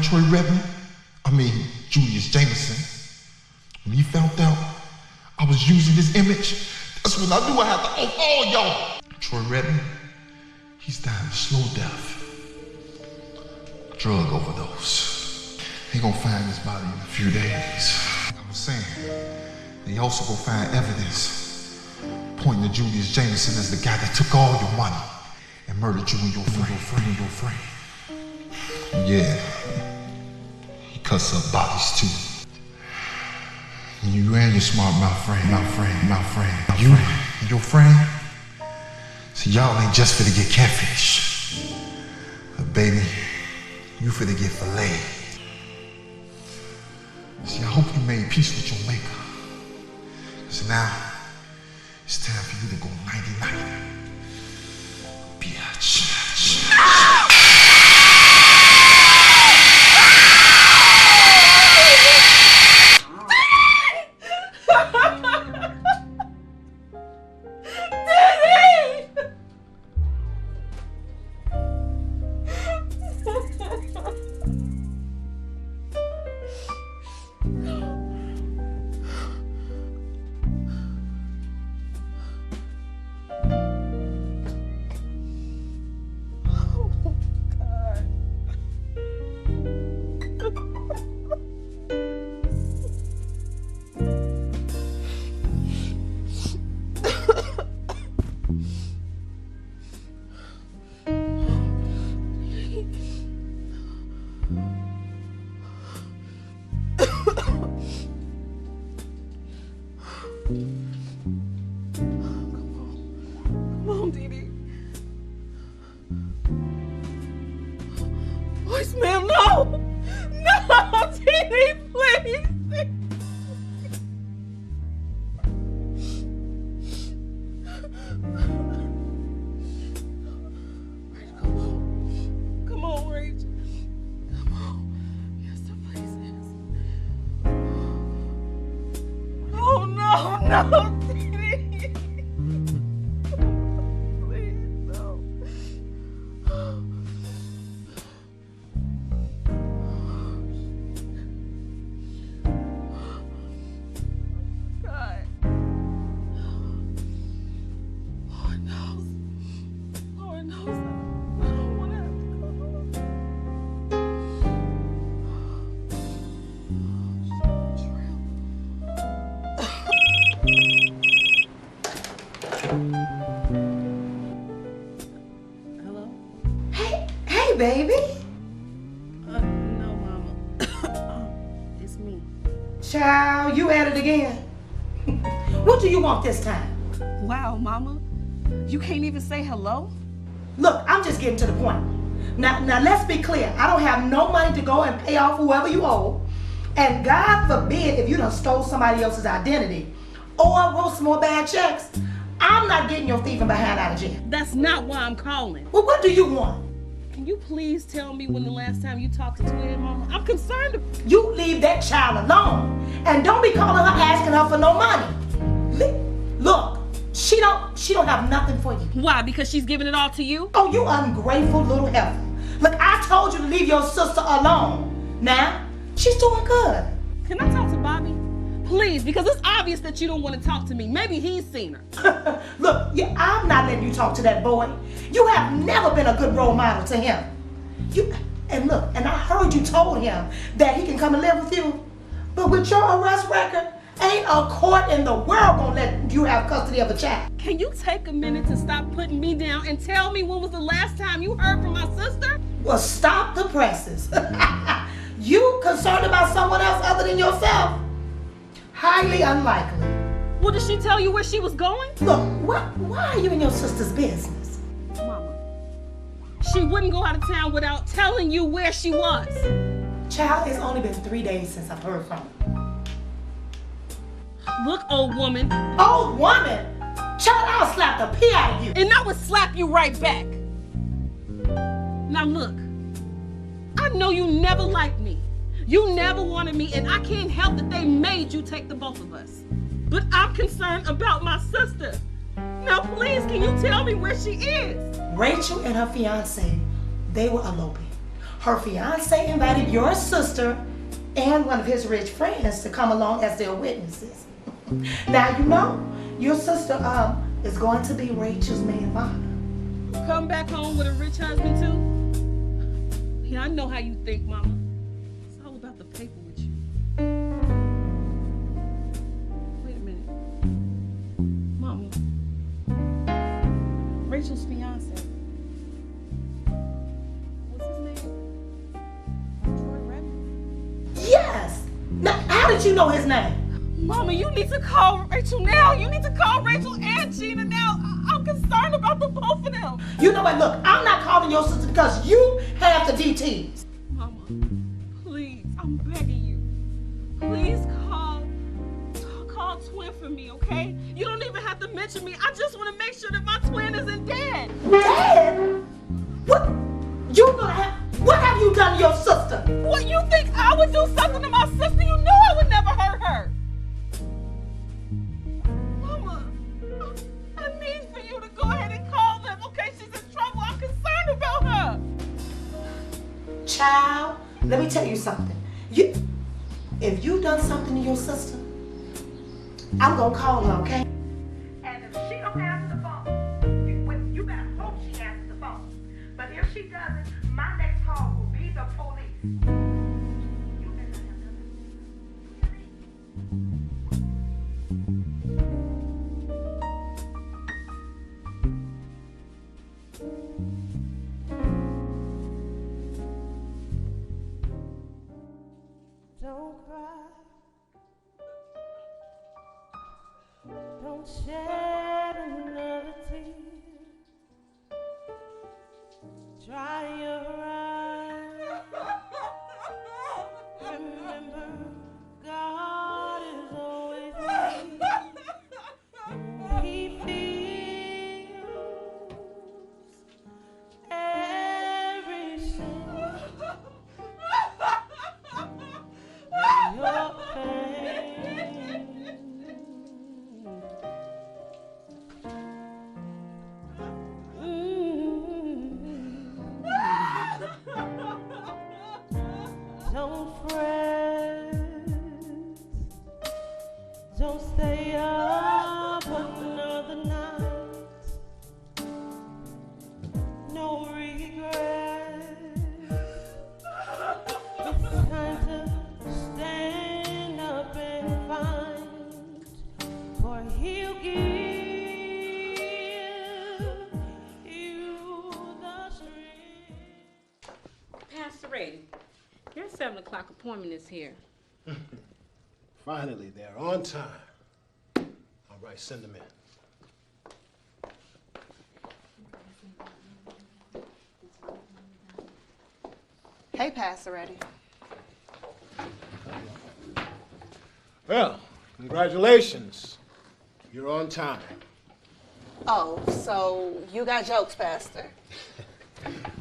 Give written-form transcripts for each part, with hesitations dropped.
Troy Julius Jameson, when he found out I was using his image, that's when I knew I had to off all y'all. Troy Redmond, he's dying a slow death. Drug overdose. They gonna find his body in a few days. Like I was saying, they also gonna find evidence pointing to Julius Jameson as the guy that took all your money and murdered you and your friend. Yeah, he cuts up bodies too. And you and your smart mouth friend, you and your friend, see, y'all ain't just finna get catfish. But baby, you finna get fillet. See, I hope you made peace with your maker. Cause now, it's time for you to go 99. Bitch. Voicemail, no! No, Dee, please! Come on, Rach. Come on. Yes, the place is. Oh, no, Dee. Please, no. Hello? Hey, baby. No, Mama. It's me. Child, you at it again. What do you want this time? Wow, Mama. You can't even say hello? Look, I'm just getting to the point. Now let's be clear. I don't have no money to go and pay off whoever you owe. And God forbid if you done stole somebody else's identity or wrote some more bad checks, I'm not getting your thieving behind out of jail. That's not why I'm calling. Well, what do you want? Can you please tell me when the last time you talked to Twin, Mama? I'm concerned. You leave that child alone. And don't be calling her asking her for no money. Look, she don't have nothing for you. Why? Because she's giving it all to you? Oh, you ungrateful little heifer. Look, I told you to leave your sister alone. Now, she's doing good. Can I talk to Bobby? Please, because it's obvious that you don't want to talk to me. Maybe he's seen her. Look, I'm not letting you talk to that boy. You have never been a good role model to him. And I heard you told him that he can come and live with you. But with your arrest record, ain't a court in the world gonna let you have custody of a child. Can you take a minute to stop putting me down and tell me when was the last time you heard from my sister? Well, stop the presses. You concerned about someone else other than yourself? Highly unlikely. Well, did she tell you where she was going? Look, why are you in your sister's business? Mama, she wouldn't go out of town without telling you where she was. Child, it's only been 3 days since I've heard from her. Look, old woman. Old woman? Child, I'll slap the pee out of you. And I would slap you right back. Now look, I know you never liked me. You never wanted me, and I can't help that they made you take the both of us. But I'm concerned about my sister. Now please, can you tell me where she is? Rachel and her fiance, they were eloping. her fiance invited your sister and one of his rich friends to come along as their witnesses. Now you know your sister is going to be Rachel's maid of honor. Come back home with a rich husband too? Yeah, I know how you think, Mama. It's all about the paper with you. Wait a minute. Mama. Rachel's fiance. What's his name? Troy Redmond? Yes! Now, how did you know his name? Mama, you need to call Rachel now. You need to call Rachel and Gina now. I'm concerned about the both of them. You know what? Look, I'm not calling your sister because you have the DTs. Mama, please, I'm begging you. Please call Twin for me, okay? You don't even have to mention me. I just want to make sure that my twin isn't dead. Dad? What have you done to your sister? What, you think I would do something to my sister? You know I would never hurt her. Mama, I need for you to go ahead and call them, okay? She's in trouble. I'm concerned about her. Child, let me tell you something. If you done something to your sister, I'm gonna call her, okay? And if she don't answer the phone, you better hope she answers the phone. But if she doesn't, my next call will be the police. You better not have Don't cry, don't shed another tear. Dry your eyes. Remember, God is always near. He feels every sin. Your pain. Don't fret. Don't stay up another night. No regret. It's time to stand up and find, for He'll give you the strength. Pastor Ray, your 7 o'clock appointment is here. Finally, they're on time. All right, send them in. Hey, Pastor Reddy. Well, congratulations. You're on time. Oh, so you got jokes, Pastor?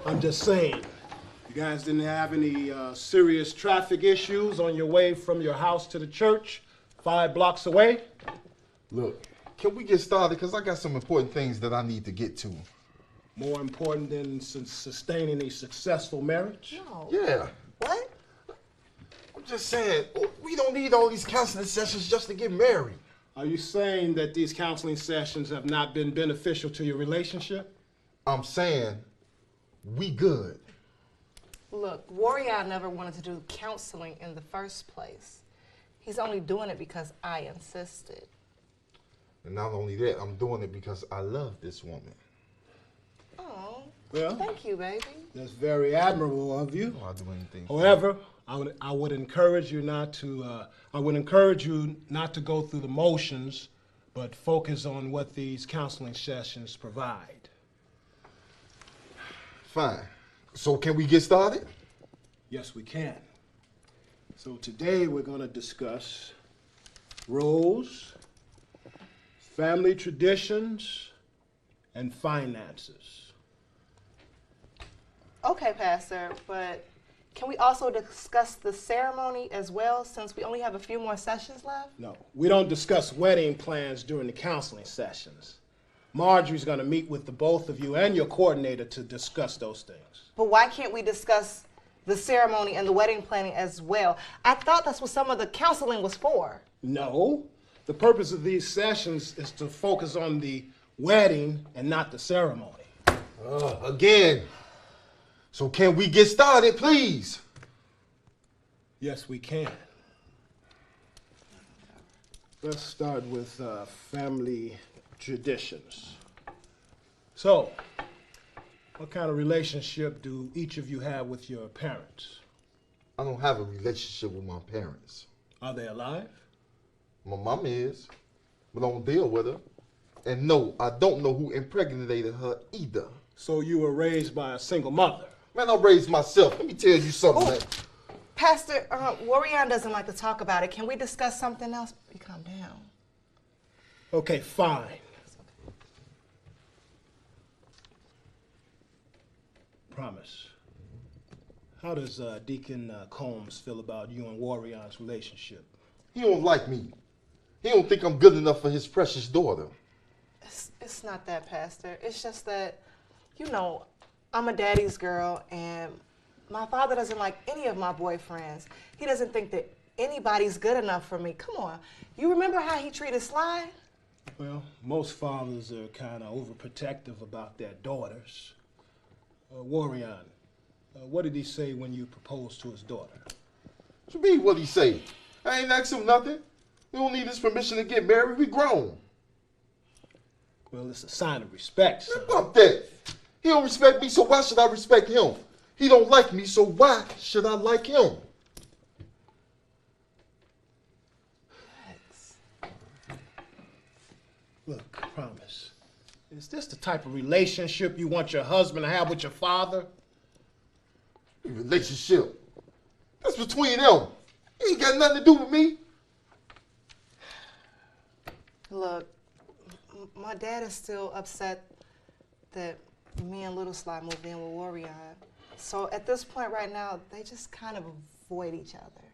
I'm just saying, you guys didn't have any serious traffic issues on your way from your house to the church 5 blocks away? Look, can we get started? Because I got some important things that I need to get to. More important than sustaining a successful marriage? No. Yeah. What? I'm just saying, we don't need all these counseling sessions just to get married. Are you saying that these counseling sessions have not been beneficial to your relationship? I'm saying, we good. Look, Warrior never wanted to do counseling in the first place. He's only doing it because I insisted. And not only that, I'm doing it because I love this woman. Oh, Well, thank you, baby. that's very admirable of you. I'll do anything. However, I would encourage you not to. I would encourage you not to go through the motions, but focus on what these counseling sessions provide. Fine. So can we get started? Yes, we can. So today we're going to discuss roles, family traditions, and finances. Okay, Pastor, but can we also discuss the ceremony as well, since we only have a few more sessions left? No, we don't discuss wedding plans during the counseling sessions. Marjorie's going to meet with the both of you and your coordinator to discuss those things. But why can't we discuss the ceremony and the wedding planning as well. I thought that's what some of the counseling was for. No. The purpose of these sessions is to focus on the wedding and not the ceremony. Again. So can we get started, please? Yes, we can. Let's start with family traditions. So, what kind of relationship do each of you have with your parents? I don't have a relationship with my parents. Are they alive? My mom is, but I don't deal with her. And no, I don't know who impregnated her either. So you were raised by a single mother? Man, I raised myself. Let me tell you something. Man. Pastor, Warian doesn't like to talk about it. Can we discuss something else? You calm down. Okay, fine. Promise. How does Deacon Combs feel about you and Warian's relationship? He don't like me. He don't think I'm good enough for his precious daughter. It's not that, Pastor. It's just that, you know, I'm a daddy's girl, and my father doesn't like any of my boyfriends. He doesn't think that anybody's good enough for me. Come on. You remember how he treated Sly? Well, most fathers are kind of overprotective about their daughters. Warian, what did he say when you proposed to his daughter? What you mean, what he say? I ain't asked him nothing. We don't need his permission to get married. We grown. Well, it's a sign of respect, son. Man, fuck that. He don't respect me, so why should I respect him? He don't like me, so why should I like him? Look, promise. Is this the type of relationship you want your husband to have with your father? Relationship. That's between them. He ain't got nothing to do with me. Look, my dad is still upset that me and Little Sly moved in with Warian. So at this point right now, they just kind of avoid each other.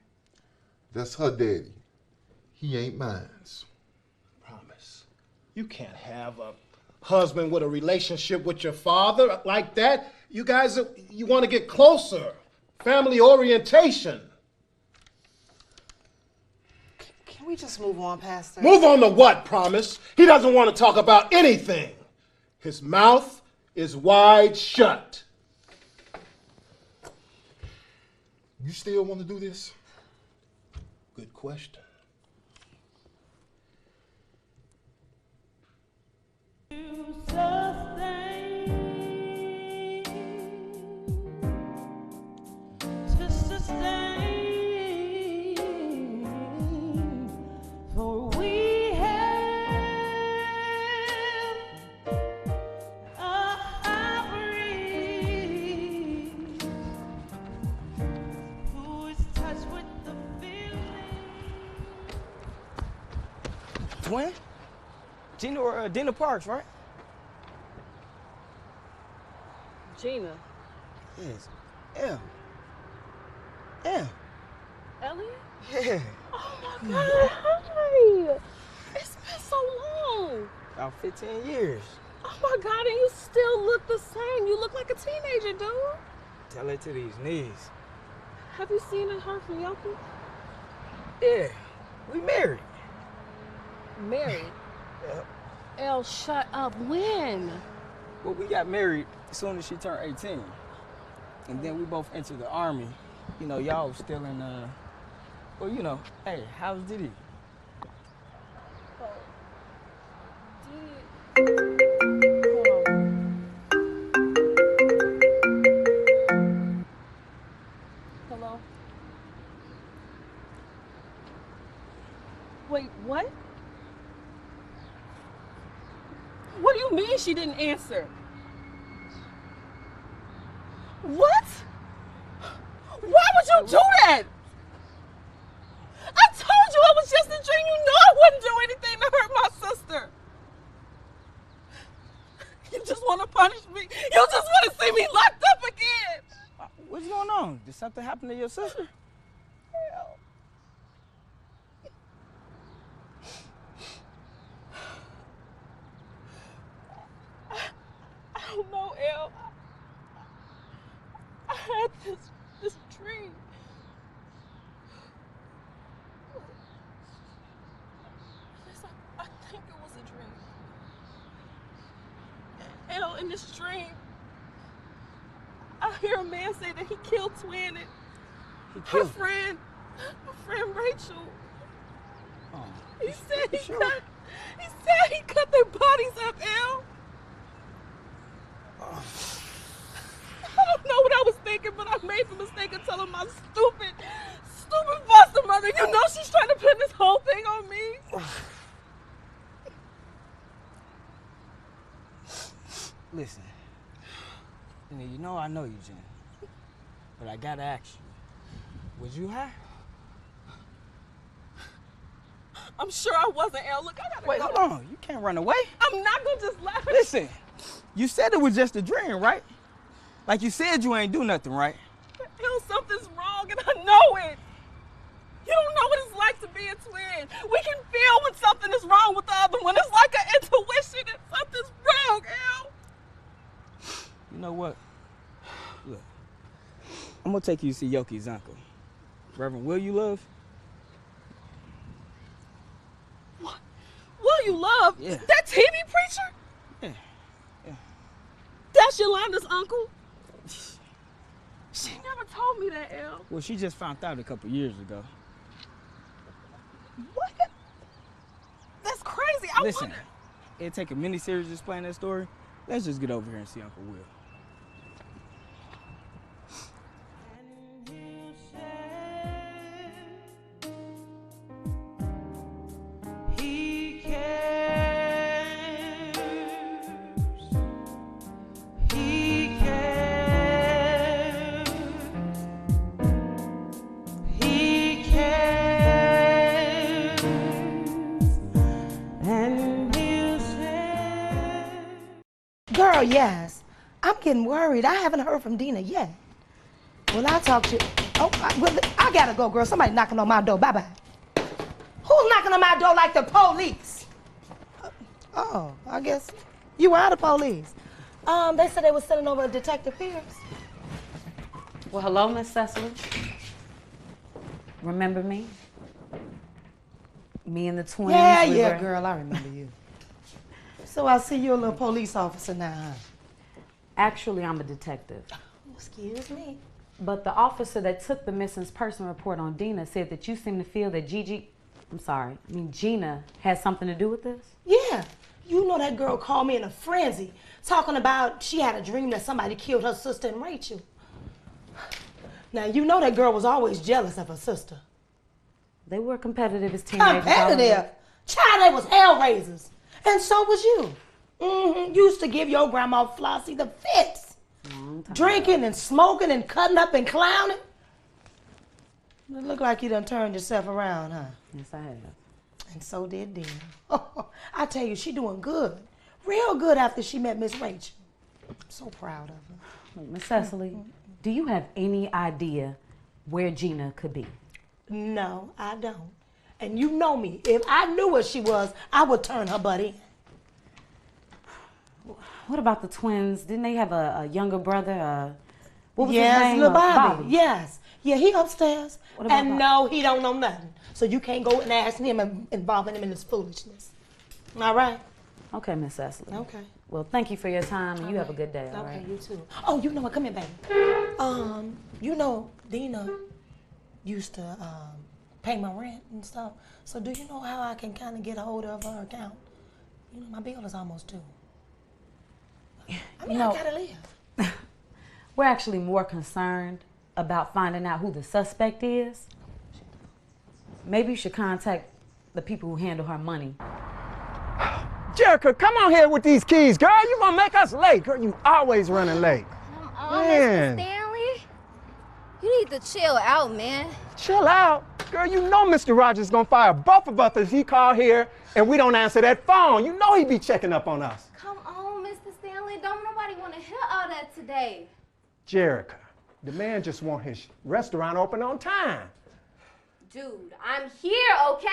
That's her daddy. He ain't mine. Promise. You can't have a husband with a relationship with your father like that. You guys, you want to get closer. Family orientation. Can we just move on, Pastor? Move on to what, Promise? He doesn't want to talk about anything. His mouth is wide shut. You still want to do this? Good question. To sustain, for we have a high priest who is touched with the feeling. Twin? Gina or Dina Parks, right? Gina. Yes. Yeah. Yeah. Elliot? Yeah. Oh my God, hi. It's been so long. About 15 years. Oh my God, and you still look the same. You look like a teenager, dude. Tell it to these knees. Have you seen and heard from Yoki? Yeah. We married. Married? Yeah. Elle, shut up. When? Well, we got married as soon as she turned 18. And then we both entered the Army. You know, y'all was still in, well, you know, hey, how's Diddy? Hold on. Hello? Wait, what? What do you mean she didn't answer? What? Why would you do that? I told you it was just a dream. You know I wouldn't do anything to hurt my sister. You just want to punish me. You just want to see me locked up again. What's going on? Did something happen to your sister? Hell. I don't know, Elle. I had this in this dream, I hear a man say that he killed Twin and her friend Rachel. Oh, He said he cut their bodies up, Al. I don't know what I was thinking, but I made the mistake of telling my stupid foster mother. You know she's trying to pin this whole thing on me. Listen, you know I know you, Jen, but I gotta ask you, was you high? I'm sure I wasn't, Al. Look, I gotta Wait, go. hold on. You can't run away. I'm not gonna just laugh. Listen, you said it was just a dream, right? Like you said you ain't do nothing, right? Al, something's wrong, and I know it. You don't know what it's like to be a twin. We can feel when something is wrong with the other one. It's like an intuition that something's wrong, Al. You know what? Look, I'm gonna take you to see Yoki's uncle, Reverend Will You Love. What? Will You Love? Yeah. That TV preacher? Yeah. That's Yolanda's uncle? She never told me that, El. Well, she just found out a couple years ago. What? That's crazy. Listen, it'd take a mini-series to explain that story. Let's just get over here and see Uncle Will. Girl, yes. I'm getting worried. I haven't heard from Dina yet. Well, I'll talk to you. Oh, I gotta go, girl. Somebody knocking on my door. Bye-bye. Who's knocking on my door like the police? Oh, I guess you are the police. They said they were sending over Detective Pierce. Well, hello, Miss Cecily. Remember me? Me and the twins. Yeah, girl, I remember you. So I see you're a little police officer now, huh? Actually, I'm a detective. Excuse me. But the officer that took the missing person report on Dina said that you seem to feel that Gina has something to do with this? Yeah. You know that girl called me in a frenzy, talking about she had a dream that somebody killed her sister and Rachel. Now, you know that girl was always jealous of her sister. They were competitive as teenagers. Competitive? Child, they was hellraisers. And so was you. Mm-hmm. Used to give your grandma Flossie the fits. Drinking and smoking and cutting up and clowning. It look like you done turned yourself around, huh? Yes, I have. And so did Dina. I tell you, she doing good. Real good after she met Miss Rachel. I'm so proud of her. Miss Cecily, do you have any idea where Gina could be? No, I don't. And you know me. If I knew where she was, I would turn her butt in. What about the twins? Didn't they have a younger brother? What was yes, his name? Little Bobby. Yes. Yeah, he upstairs. What about And Bobby? no, he don't know nothing. So you can't go and ask him and involving him in this foolishness. All right? Okay, Miss Cecily. Okay. Well, thank you for your time, and you have a good day, all Okay, right? you too. Oh, you know what? Come here, baby. You know, Dina used to pay my rent and stuff. So do you know how I can kind of get a hold of her account? You know, my bill is almost due. I mean, I gotta live. We're actually more concerned about finding out who the suspect is. Maybe you should contact the people who handle her money. Jerica, come on here with these keys, girl. You gonna make us late, girl. You always running late. Come on, Man. Mr. Stanley. You need to chill out, man. Chill out. Girl, you know Mr. Rogers gonna fire both of us if he call here and we don't answer that phone. You know he be checking up on us. Come on, Mr. Stanley. Don't nobody want to hear all that today. Jerica, the man just want his restaurant open on time. Dude, I'm here, okay?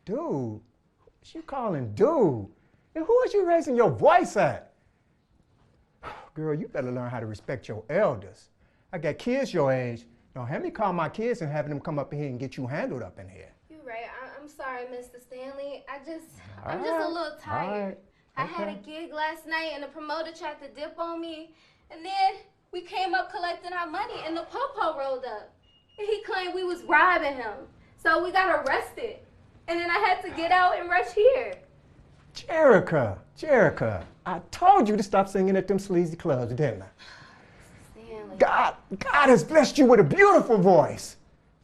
Dude, what you calling dude? And who is you raising your voice at? Girl, you better learn how to respect your elders. I got kids your age. Don't have me call my kids and have them come up in here and get you handled up in here. You're right. I'm sorry, Mr. Stanley. I'm just a little tired. All right. I had a gig last night and the promoter tried to dip on me. And then we came up collecting our money and the popo rolled up. And he claimed we was robbing him. So we got arrested. And then I had to get out and rush here. Jerica, I told you to stop singing at them sleazy clubs, didn't I? Stanley. God has blessed you with a beautiful voice.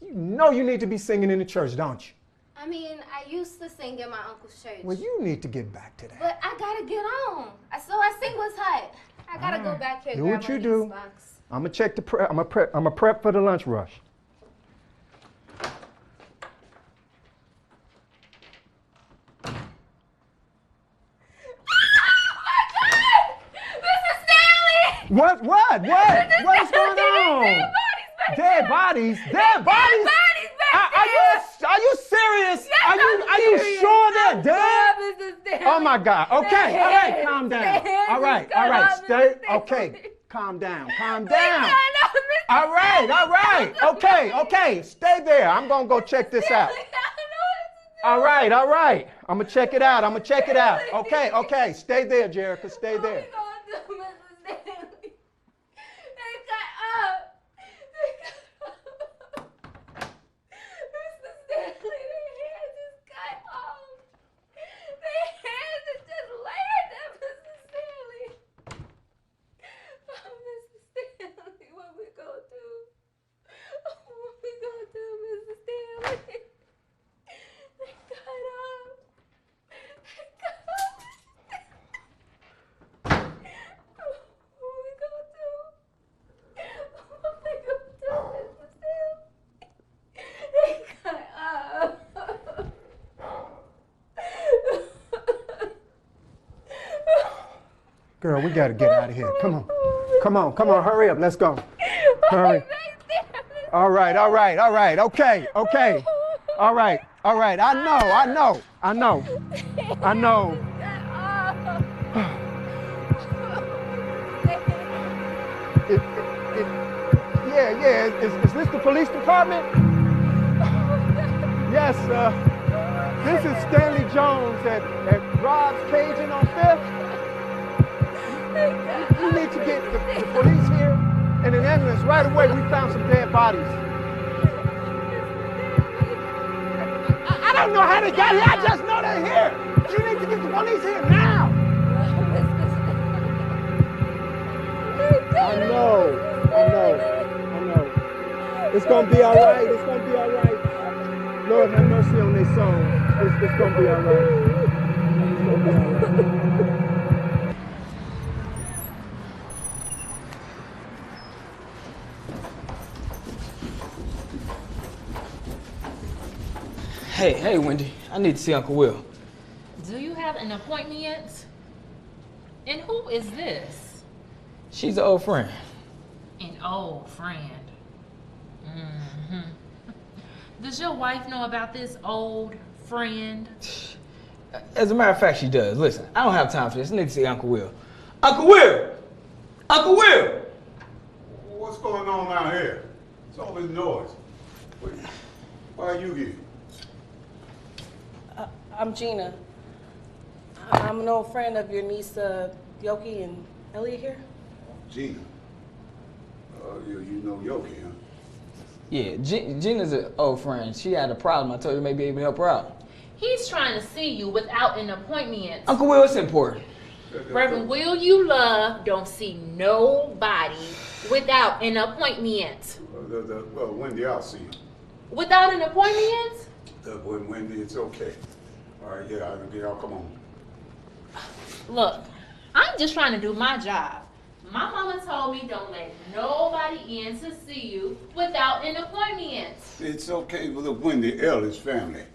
You know you need to be singing in the church, don't you? I mean, I used to sing in my uncle's church. Well, you need to get back to that. But I gotta get on. So I sing what's hot. I gotta go back here and Do grab what you one do. of these boxes. I'm gonna check the prep. I'm gonna prep for the lunch rush. What? What is going on? Dead bodies? Dead bodies? Are you serious? Yes, Are you sure they're dead? Mrs. Stanley. Oh my God. Okay, all right, calm down. All right, stay. Stanley. Okay, calm down. All right. Okay, stay there. I'm gonna go check this out. All right. I'm gonna check it out. Okay, stay there, Jerica. Stay there. Girl, we gotta get out of here. Come on, hurry up, let's go. Hurry. All right, okay. All right, I know. Yeah, is this the police department? Yes, this is Stanley Jones at Rob's Cajun on 5th. You need to get the police here and an ambulance right away. We found some dead bodies. I don't know how they got here. I just know they're here. You need to get the police here now. I know. It's gonna be all right. Lord have mercy on their souls. It's gonna be all right. Hey, Wendy, I need to see Uncle Will. Do you have an appointment yet? And who is this? She's an old friend. An old friend. Does your wife know about this old friend? As a matter of fact, she does. Listen, I don't have time for this. I need to see Uncle Will. Uncle Will! What's going on out here? It's all this noise. Wait, why are you here? I'm Gina. I'm an old friend of your niece, Yoki and Elliot here. Gina. You know Yoki, huh? Yeah, Gina's an old friend. She had a problem. I told her maybe able to help her out. He's trying to see you without an appointment. Uncle Will, it's important. Reverend Will you love don't see nobody without an appointment. Wendy, I'll see you. Without an appointment? Wendy, it's okay. All right, yeah, I'll come on. Look, I'm just trying to do my job. My mama told me don't let nobody in to see you without an appointment. It's okay with the Wendy Ellis family.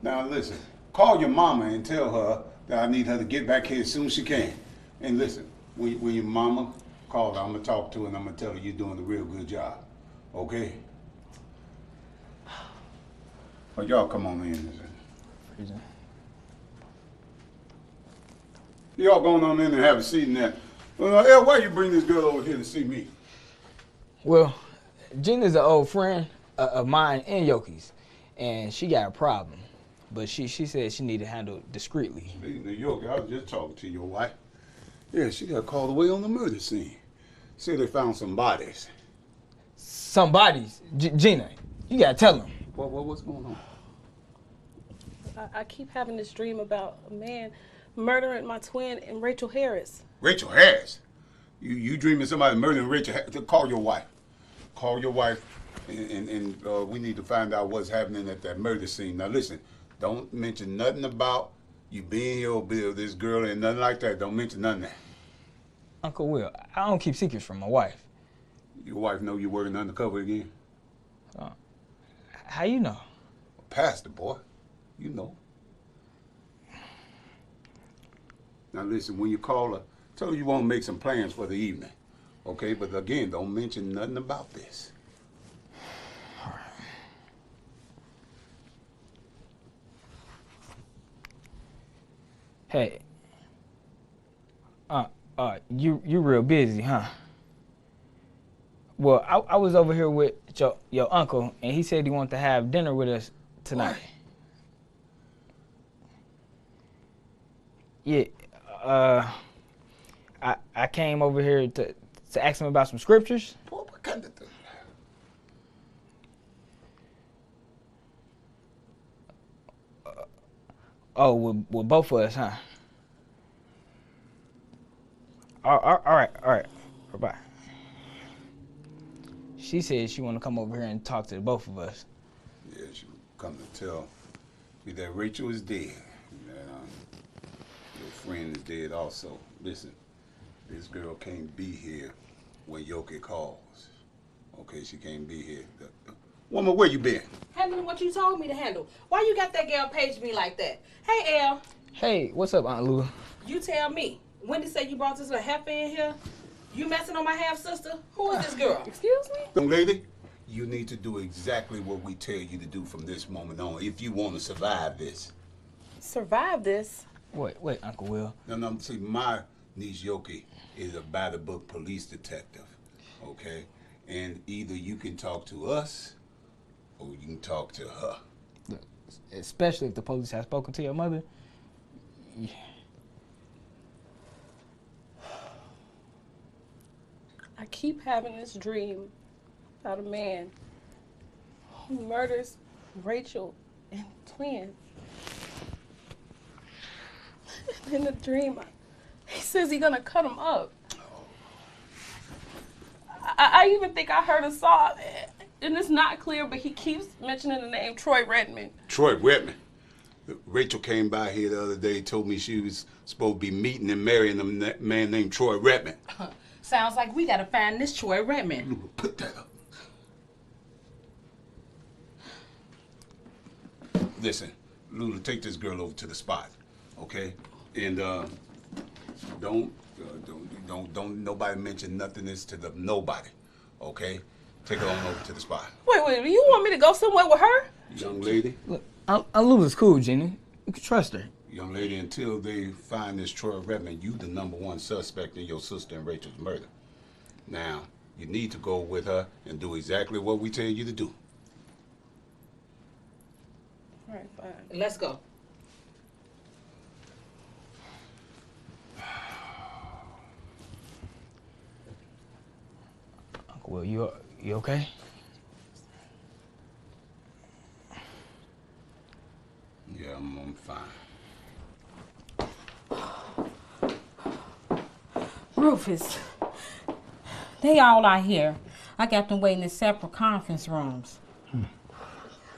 Now listen, call your mama and tell her that I need her to get back here as soon as she can. And listen, when your mama calls, I'm gonna talk to her and I'm gonna tell her you're doing a real good job. Okay? Well, y'all come on in. Y'all going on in and have a seat in that. El, why you bring this girl over here to see me? Well, Gina's an old friend of mine and Yoki's, and she got a problem. but she said she needed handled discreetly. Hey, New York, I was just talking to your wife. Yeah, she got called away on the murder scene. Said they found some bodies. Some bodies? Gina, you gotta tell them. What's going on? I keep having this dream about a man murdering my twin and Rachel Harris. Rachel Harris? You dreaming somebody murdering Rachel Harris? Call your wife. Call your wife, and we need to find out what's happening at that murder scene. Now listen, don't mention nothing about you being here or being this girl and nothing like that. Don't mention none of that. Uncle Will, I don't keep secrets from my wife. Your wife know you working undercover again? How you know? Pastor, boy. You know. Now listen, when you call her, tell her you want to make some plans for the evening. Okay, but again, don't mention nothing about this. All right. Hey. You real busy, huh? Well, I was over here with your uncle, and he said he wanted to have dinner with us tonight. What? Yeah, I came over here to ask him about some scriptures. What kind of thing? With both of us, huh? All right. Bye. She said she want to come over here and talk to the both of us. Yeah, she come to tell me that Rachel is dead. And your friend is dead also. Listen, this girl can't be here when Yoki calls. Okay, she can't be here. Woman, where you been? Handling what you told me to handle. Why you got that girl page me like that? Hey, El. Hey, what's up, Aunt Lula? You tell me. Wendy said you brought this little heifer in here. You messing on my half-sister? Who is this girl? Excuse me? Young lady, you need to do exactly what we tell you to do from this moment on if you want to survive this. Survive this? Wait, Uncle Will. No, see, my niece Yoki is a by-the-book police detective, okay? And either you can talk to us or you can talk to her. Especially if the police have spoken to your mother. Yeah. I keep having this dream about a man who murders Rachel and twins. And in the dream, he says he's gonna cut them up. I even think I heard a song, and it's not clear, but he keeps mentioning the name Troy Redmond. Troy Redmond. Rachel came by here the other day, told me she was supposed to be meeting and marrying a man named Troy Redmond. Sounds like we gotta find this Troy Redmond. Lula, put that up. Listen, Lula, take this girl over to the spot, okay? And don't nobody mention nothing this to nobody, okay? Take her on over to the spot. Wait, you want me to go somewhere with her? Young lady. Look, Aunt Lula's cool, Jenny. You can trust her. Young lady, until they find this Troy Redmond, you the #1 suspect in your sister and Rachel's murder. Now, you need to go with her and do exactly what we tell you to do. All right, fine. Let's go. Uncle Will, you okay? Yeah, I'm fine. Rufus, they all out here. I got them waiting in separate conference rooms.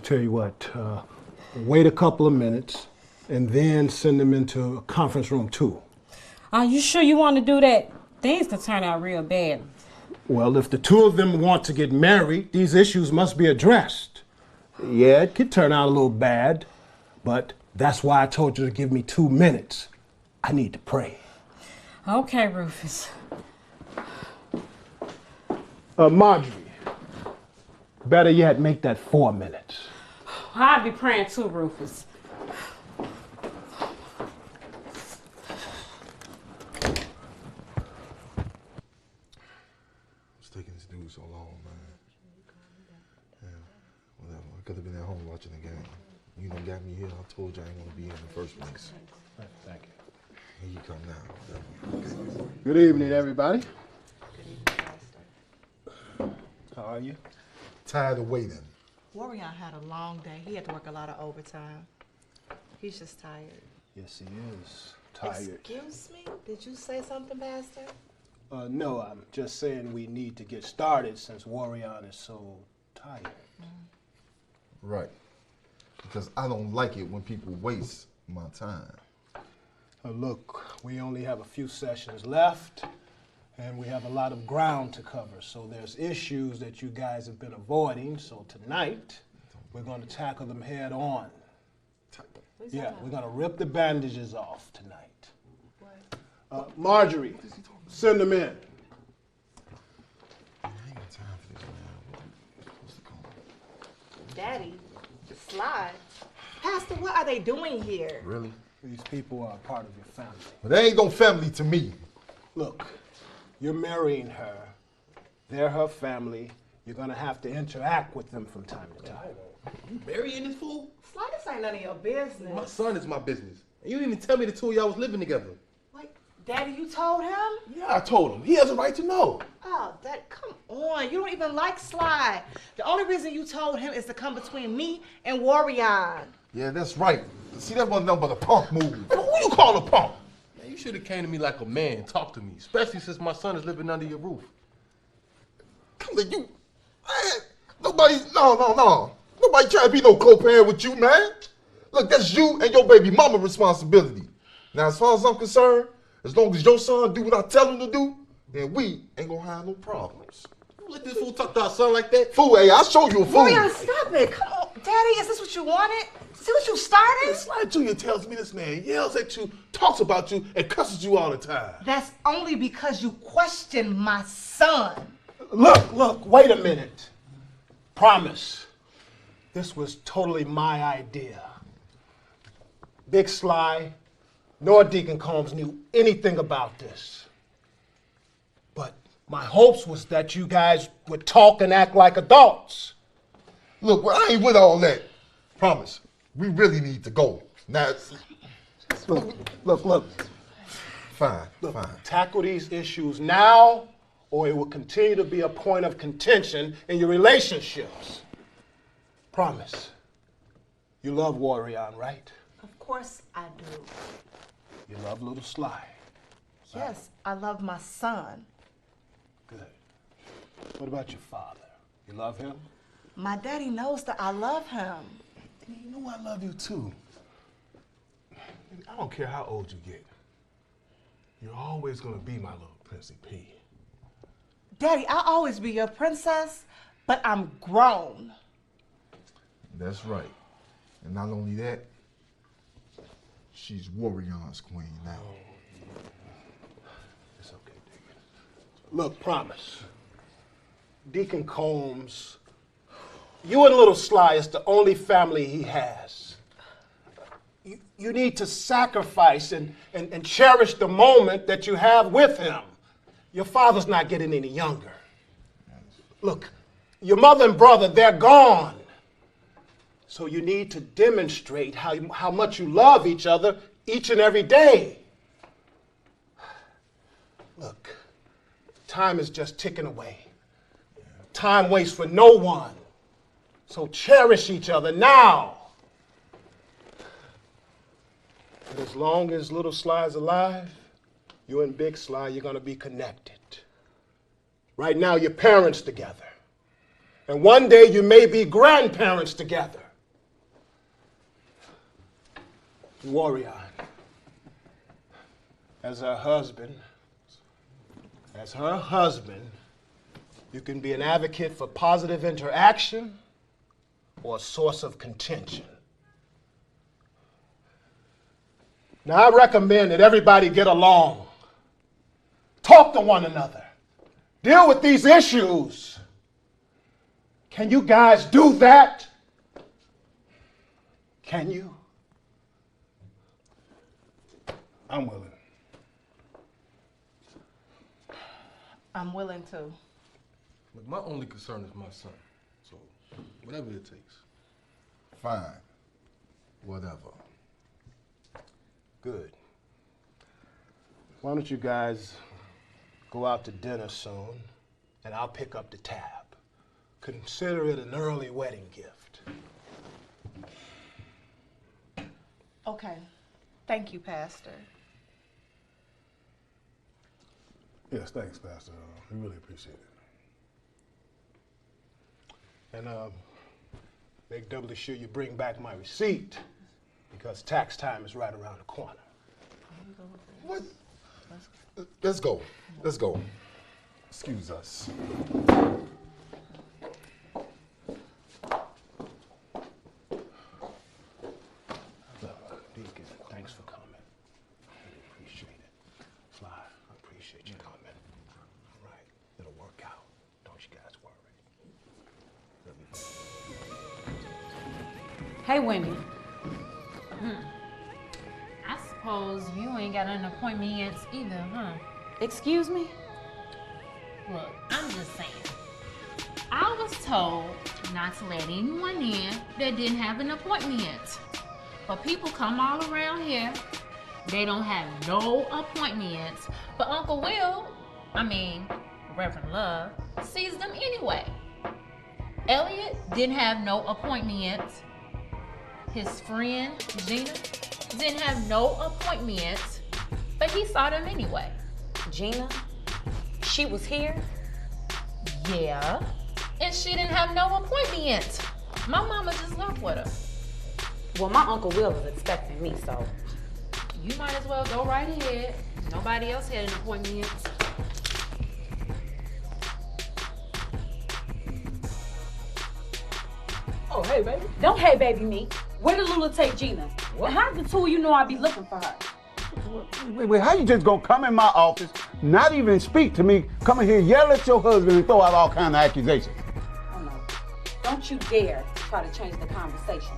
Tell you what, wait a couple of minutes and then send them into conference room 2. Are you sure you want to do that? Things could turn out real bad. Well, if the two of them want to get married, these issues must be addressed. Yeah, it could turn out a little bad, but that's why I told you to give me 2 minutes. I need to pray. Okay, Rufus. Marjorie, better yet, make that 4 minutes. I'll be praying too, Rufus. What's taking this dude so long, man? Yeah, whatever. I could have been at home watching the game. You done got me here. I told you I ain't want to be here in the first place. Thank you. Here you come now. Good evening, everybody. How are you? Tired of waiting. Warrior had a long day. He had to work a lot of overtime. He's just tired. Yes, he is. Tired. Excuse me? Did you say something, Pastor? No, I'm just saying we need to get started since Warrior is so tired. Right. Because I don't like it when people waste my time. Look, we only have a few sessions left, and we have a lot of ground to cover. So there's issues that you guys have been avoiding. So tonight, we're going to tackle them head on. Yeah, we're going to rip the bandages off tonight. Marjorie, send them in. Daddy, Sly. Pastor, what are they doing here? Really? These people are part of your family. But they ain't no family to me. Look, you're marrying her. They're her family. You're going to have to interact with them from time to time. You marrying this fool? Sly, this ain't none of your business. My son is my business. And you didn't even tell me the two of y'all was living together. Wait, Daddy, you told him? Yeah, I told him. He has a right to know. Oh, Dad, come on. You don't even like Sly. The only reason you told him is to come between me and Warrior. Yeah, that's right. See, that wasn't nothing but a punk move. Who you call a punk? Man, you should have came to me like a man and talked to me, especially since my son is living under your roof. Come on, you, man. Nobody trying to be no co-parent with you, man. Look, that's you and your baby mama responsibility. Now, as far as I'm concerned, as long as your son do what I tell him to do, then we ain't gonna have no problems. You let this fool talk to our son like that? Fool, hey, I'll show you a fool. Warrior, stop it. Come on. Daddy, is this what you wanted? See what you started? Sly Jr. tells me this man yells at you, talks about you, and cusses you all the time. That's only because you question my son. Look, wait a minute. Promise. This was totally my idea. Big Sly nor Deacon Combs knew anything about this. But my hopes was that you guys would talk and act like adults. Look, well, I ain't with all that. Promise. We really need to go. Now, Look. fine. Tackle these issues now, or it will continue to be a point of contention in your relationships. Promise. You love Warrior, right? Of course I do. You love little Sly. Yes, I love my son. Good. What about your father? You love him? My daddy knows that I love him. And you know I love you too. I don't care how old you get. You're always gonna be my little Princey P. Daddy, I'll always be your princess, but I'm grown. That's right. And not only that, she's Warrior's queen now. It's okay, Deacon. Look, promise. Deacon Combs, you and little Sly is the only family he has. You need to sacrifice and cherish the moment that you have with him. Your father's not getting any younger. Look, your mother and brother, they're gone. So you need to demonstrate how much you love each other each and every day. Look, time is just ticking away. Time waits for no one. So cherish each other now. And as long as little Sly's alive, you and Big Sly, you're going to be connected. Right now, you're parents together. And one day, you may be grandparents together. Warrior, as her husband, you can be an advocate for positive interaction or a source of contention. Now, I recommend that everybody get along. Talk to one another. Deal with these issues. Can you guys do that? Can you? I'm willing. I'm willing to. Look, my only concern is my son. So, whatever it takes. Fine. Whatever. Good. Why don't you guys go out to dinner soon, and I'll pick up the tab. Consider it an early wedding gift. Okay. Thank you, Pastor. Yes, thanks, Pastor. We really appreciate it. And make doubly sure you bring back my receipt, because tax time is right around the corner. What? Let's go. Let's go. Excuse us. Deacon, thanks for coming. I really appreciate it. Fly, I appreciate you coming. All right, it'll work out. Don't you guys worry. Hey, Wendy. I suppose you ain't got an appointment yet either, huh? Excuse me? Look, I'm just saying. I was told not to let anyone in that didn't have an appointment yet. But people come all around here, they don't have no appointments. But Uncle Will, Reverend Love, sees them anyway. Elliot didn't have no appointments. His friend, Gina, didn't have no appointments, but he saw them anyway. Gina? She was here? Yeah, and she didn't have no appointment. My mama just left with her. Well, my Uncle Will is expecting me, so. You might as well go right ahead. Nobody else had an appointment. Oh, hey, baby. Don't hey baby me. Where did Lula take Gina? What? And how did the two of you know I'd be looking for her? Wait, how you just gonna come in my office, not even speak to me, come in here, yell at your husband and throw out all kind of accusations? Oh no. Don't you dare try to change the conversation.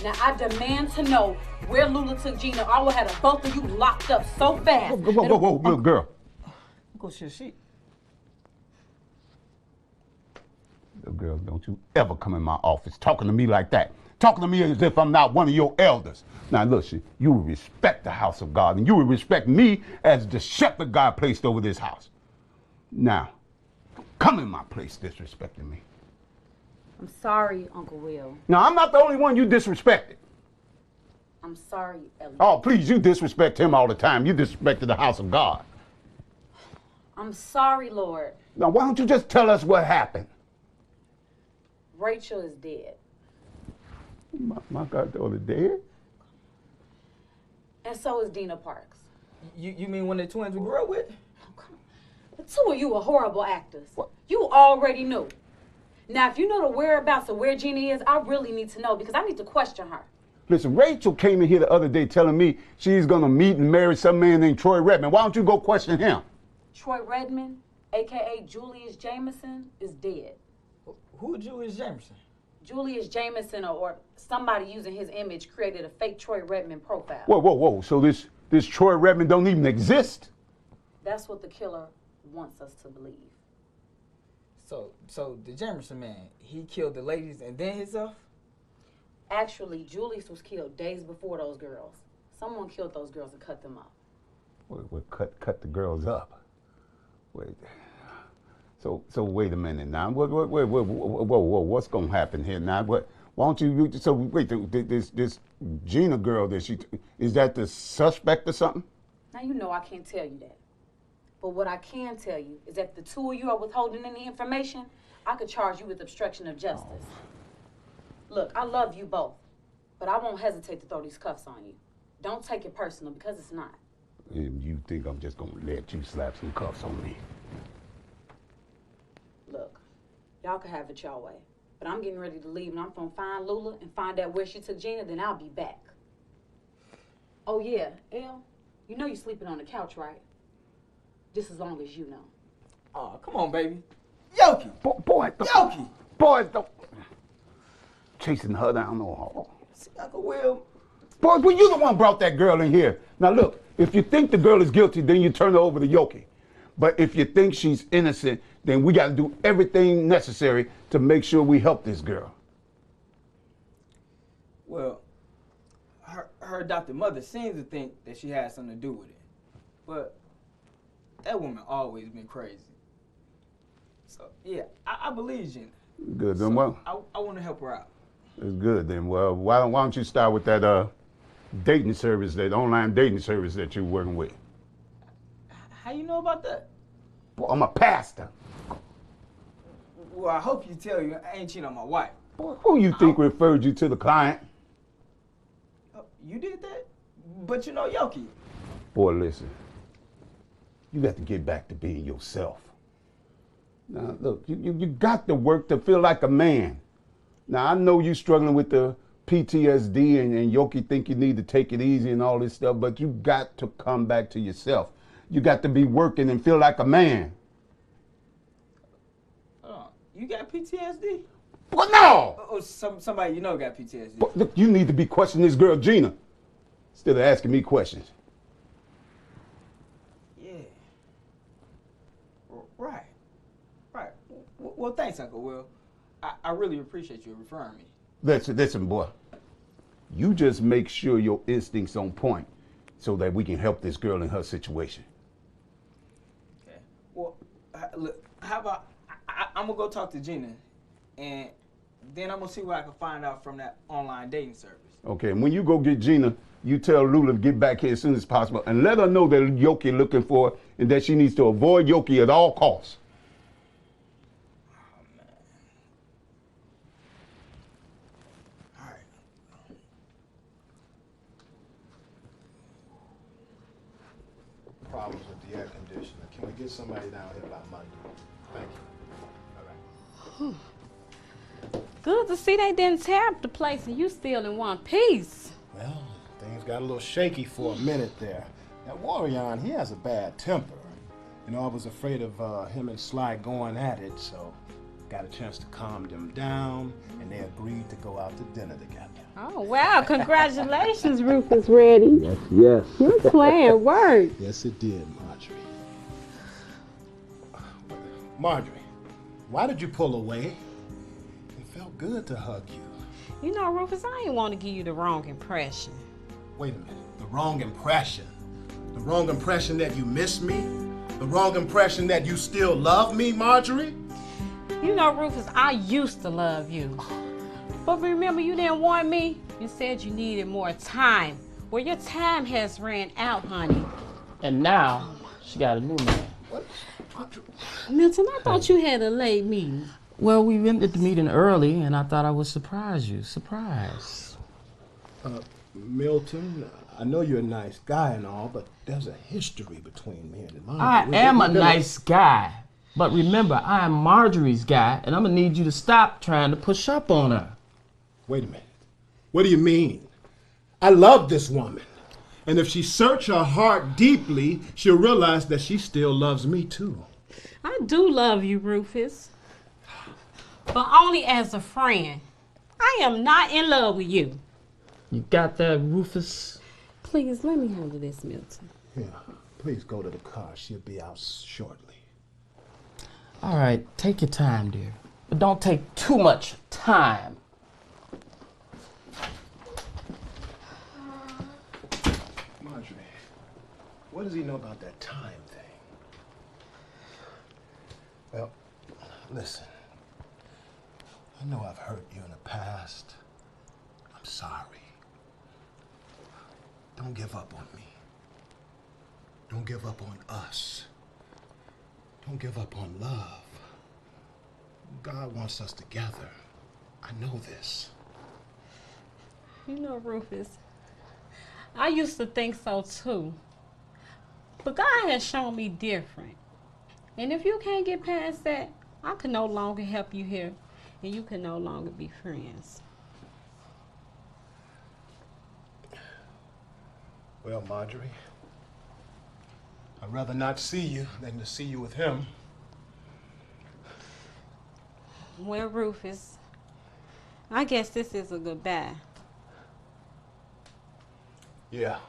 Now I demand to know where Lula took Gina. I will have both of you locked up so fast. Whoa, little girl. Go see a sheet. Little girl, don't you ever come in my office talking to me like that. Talking to me as if I'm not one of your elders. Now listen, you will respect the house of God, and you will respect me as the shepherd God placed over this house. Now, come in my place disrespecting me. I'm sorry, Uncle Will. Now, I'm not the only one you disrespected. I'm sorry, Elliot. Oh, please, you disrespect him all the time. You disrespected the house of God. I'm sorry, Lord. Now, why don't you just tell us what happened? Rachel is dead. My goddaughter dead? And so is Dina Parks. You mean one of the twins we grew up with? The two of you are horrible actors. What? You already knew. Now, if you know the whereabouts of where Gina is, I really need to know because I need to question her. Listen, Rachel came in here the other day telling me she's going to meet and marry some man named Troy Redmond. Why don't you go question him? Troy Redmond, a.k.a. Julius Jameson, is dead. Who is Julius Jameson? Julius Jameson or somebody using his image created a fake Troy Redmond profile. Whoa. So this Troy Redmond don't even exist? That's what the killer wants us to believe. So the Jamerson man, he killed the ladies and then himself? Actually, Julius was killed days before those girls. Someone killed those girls and cut them up. Wait, cut the girls up. Wait. So wait a minute now. Whoa, what's gonna happen here now? Why don't you? So wait, this Gina girl is that the suspect or something? Now you know I can't tell you that. But what I can tell you is that if the two of you are withholding any information, I could charge you with obstruction of justice. Oh. Look, I love you both, but I won't hesitate to throw these cuffs on you. Don't take it personal because it's not. And you think I'm just gonna let you slap some cuffs on me? Look, y'all can have it y'all way, but I'm getting ready to leave and I'm gonna find Lula and find out where she took Gina, then I'll be back. Oh yeah, Elle, you know you're sleeping on the couch, right? Just as long as you know. Oh, come on, baby. Yoki! Yoki! Boys, don't. Chasing her down the hall. See, Uncle Will. Boys, well, you the one brought that girl in here. Now look, if you think the girl is guilty, then you turn her over to Yoki. But if you think she's innocent, then we got to do everything necessary to make sure we help this girl. Well, her adopted mother seems to think that she had something to do with it. But that woman always been crazy. So, yeah, I believe Gina. Good, then So, well, I want to help her out. it's good then. Well, why don't you start with that dating service, that online dating service that you're working with? How you know about that? Boy, I'm a pastor. Well, I hope you tell you I ain't cheating on my wife. Boy, who you think referred you to the client? You did that? But you know Yoki. Boy, listen. You got to get back to being yourself. Now, look, you got to work to feel like a man. Now, I know you struggling with the PTSD and Yoki think you need to take it easy and all this stuff, but you got to come back to yourself. You got to be working and feel like a man. You got PTSD? Well, no! Oh, somebody you know got PTSD. But look, you need to be questioning this girl, Gina, instead of asking me questions. Yeah. Right. Right. Well, thanks, Uncle Will. I really appreciate you referring me. Listen, boy. You just make sure your instinct's on point so that we can help this girl in her situation. Okay. Well, look, how about I'm going to go talk to Gina, and then I'm going to see what I can find out from that online dating service. Okay, and when you go get Gina, you tell Lula to get back here as soon as possible and let her know that Yoki looking for her and that she needs to avoid Yoki at all costs. Problems with the air conditioner. Can we get somebody down here by Monday? Thank you. All right. Good to see they didn't tear up the place and you still in one piece. Well, things got a little shaky for a minute there. That Warrion, he has a bad temper. You know, I was afraid of him and Sly going at it, so got a chance to calm them down, and they agreed to go out to dinner together. Oh, wow. Congratulations, Rufus Reddy. Yes. Your plan worked. Yes, it did, Marjorie. Marjorie, why did you pull away? It felt good to hug you. You know, Rufus, I didn't want to give you the wrong impression. Wait a minute. The wrong impression? The wrong impression that you miss me? The wrong impression that you still love me, Marjorie? You know, Rufus, I used to love you. But remember, you didn't want me? You said you needed more time. Well, your time has ran out, honey. And now, she got a new man. What? Milton, I thought you had a late meeting. Well, we ended the meeting early, and I thought I would surprise you. Surprise. Milton, I know you're a nice guy and all, but there's a history between me and Marjorie. I am a nice guy. But remember, I am Marjorie's guy, and I'm going to need you to stop trying to push up on her. Wait a minute. What do you mean? I love this woman. And if she search her heart deeply, she'll realize that she still loves me too. I do love you, Rufus. But only as a friend. I am not in love with you. You got that, Rufus? Please, let me handle this, Milton. Yeah, please go to the car. She'll be out shortly. All right, take your time, dear. But don't take too much time. Marjorie, what does he know about that time thing? Well, listen. I know I've hurt you in the past. I'm sorry. Don't give up on me. Don't give up on us. Don't give up on love. God wants us together. I know this. You know, Rufus, I used to think so too. But God has shown me different. And if you can't get past that, I can no longer help you here. And you can no longer be friends. Well, Marjorie, I'd rather not see you than to see you with him. Well, Rufus, I guess this is a goodbye. Yeah.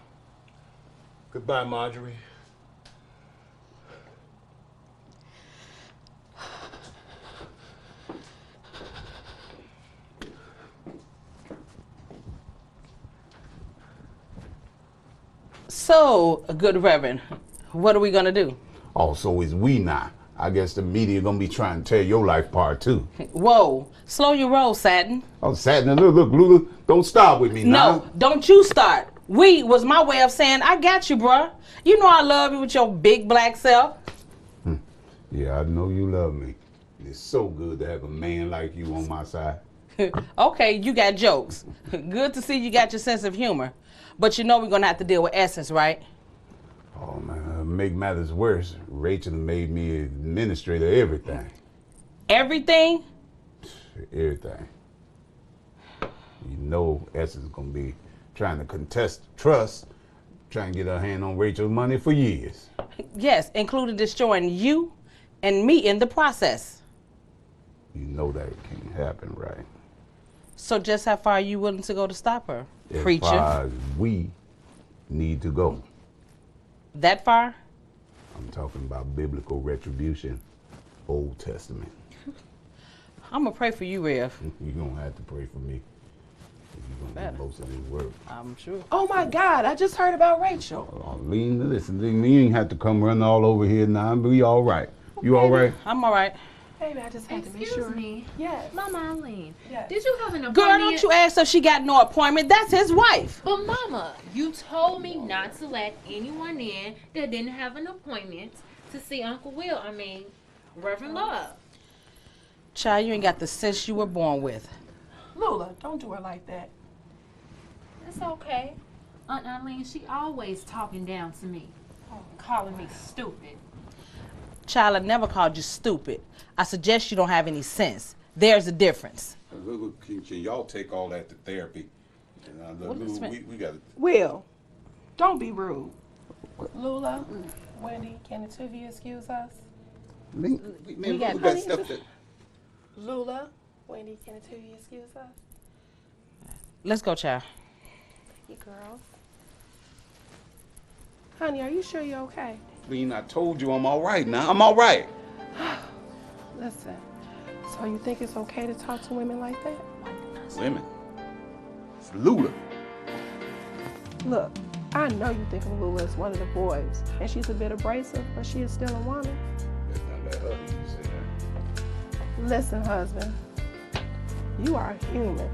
Goodbye, Marjorie. So, good Reverend, what are we gonna do? Oh, so is we now. I guess the media gonna be trying to tear your life apart too. Whoa, slow your roll, Satin. Oh, Satin, look, Lula, don't start with me now. No, don't you start. We was my way of saying, I got you, bruh. You know I love you with your big black self. Yeah, I know you love me. It's so good to have a man like you on my side. Okay, you got jokes. Good to see you got your sense of humor. But you know we're gonna have to deal with Essence, right? Oh man, make matters worse, Rachel made me administrator of everything. Everything? Everything. You know Essence gonna be trying to contest trust, trying to get her hand on Rachel's money for years. Yes, including destroying you and me in the process. You know that can't happen, right? So just how far are you willing to go to stop her, As preacher? far as we need to go. That far? I'm talking about biblical retribution, Old Testament. I'm gonna pray for you, Rev. You're gonna have to pray for me. You're gonna do most of this work. I'm sure. Oh my God, I just heard about Rachel. Oh, listen, you ain't have to come running all over here now. Be all right. You all right? I'm all right. Baby, I just had to make Excuse sure. me. Yes. Mama Eileen. Yes. Did you have an appointment? Girl, don't you ask her if she got no appointment. That's his wife. But Mama, you told me not to let anyone in that didn't have an appointment to see Uncle Will. Reverend Love. Child, you ain't got the sense you were born with. Lula, don't do her like that. It's okay. Aunt Eileen, she always talking down to me, calling me stupid. Child, I never called you stupid. I suggest you don't have any sense. There's a difference. Look, can y'all take all that to therapy? We got to. Will, don't be rude. Lula, Wendy, can the two of you excuse us? We got stuff that. Lula, Wendy, can the two of you excuse us? Let's go, child. You girls. Honey, are you sure you're okay? Lean, I told you I'm all right now. I'm all right. Listen, so you think it's okay to talk to women like that? Women? It's Lula. Look, I know you think of Lula as one of the boys, and she's a bit abrasive, but she is still a woman. Let's not let her hear you say that. Listen, husband, you are human.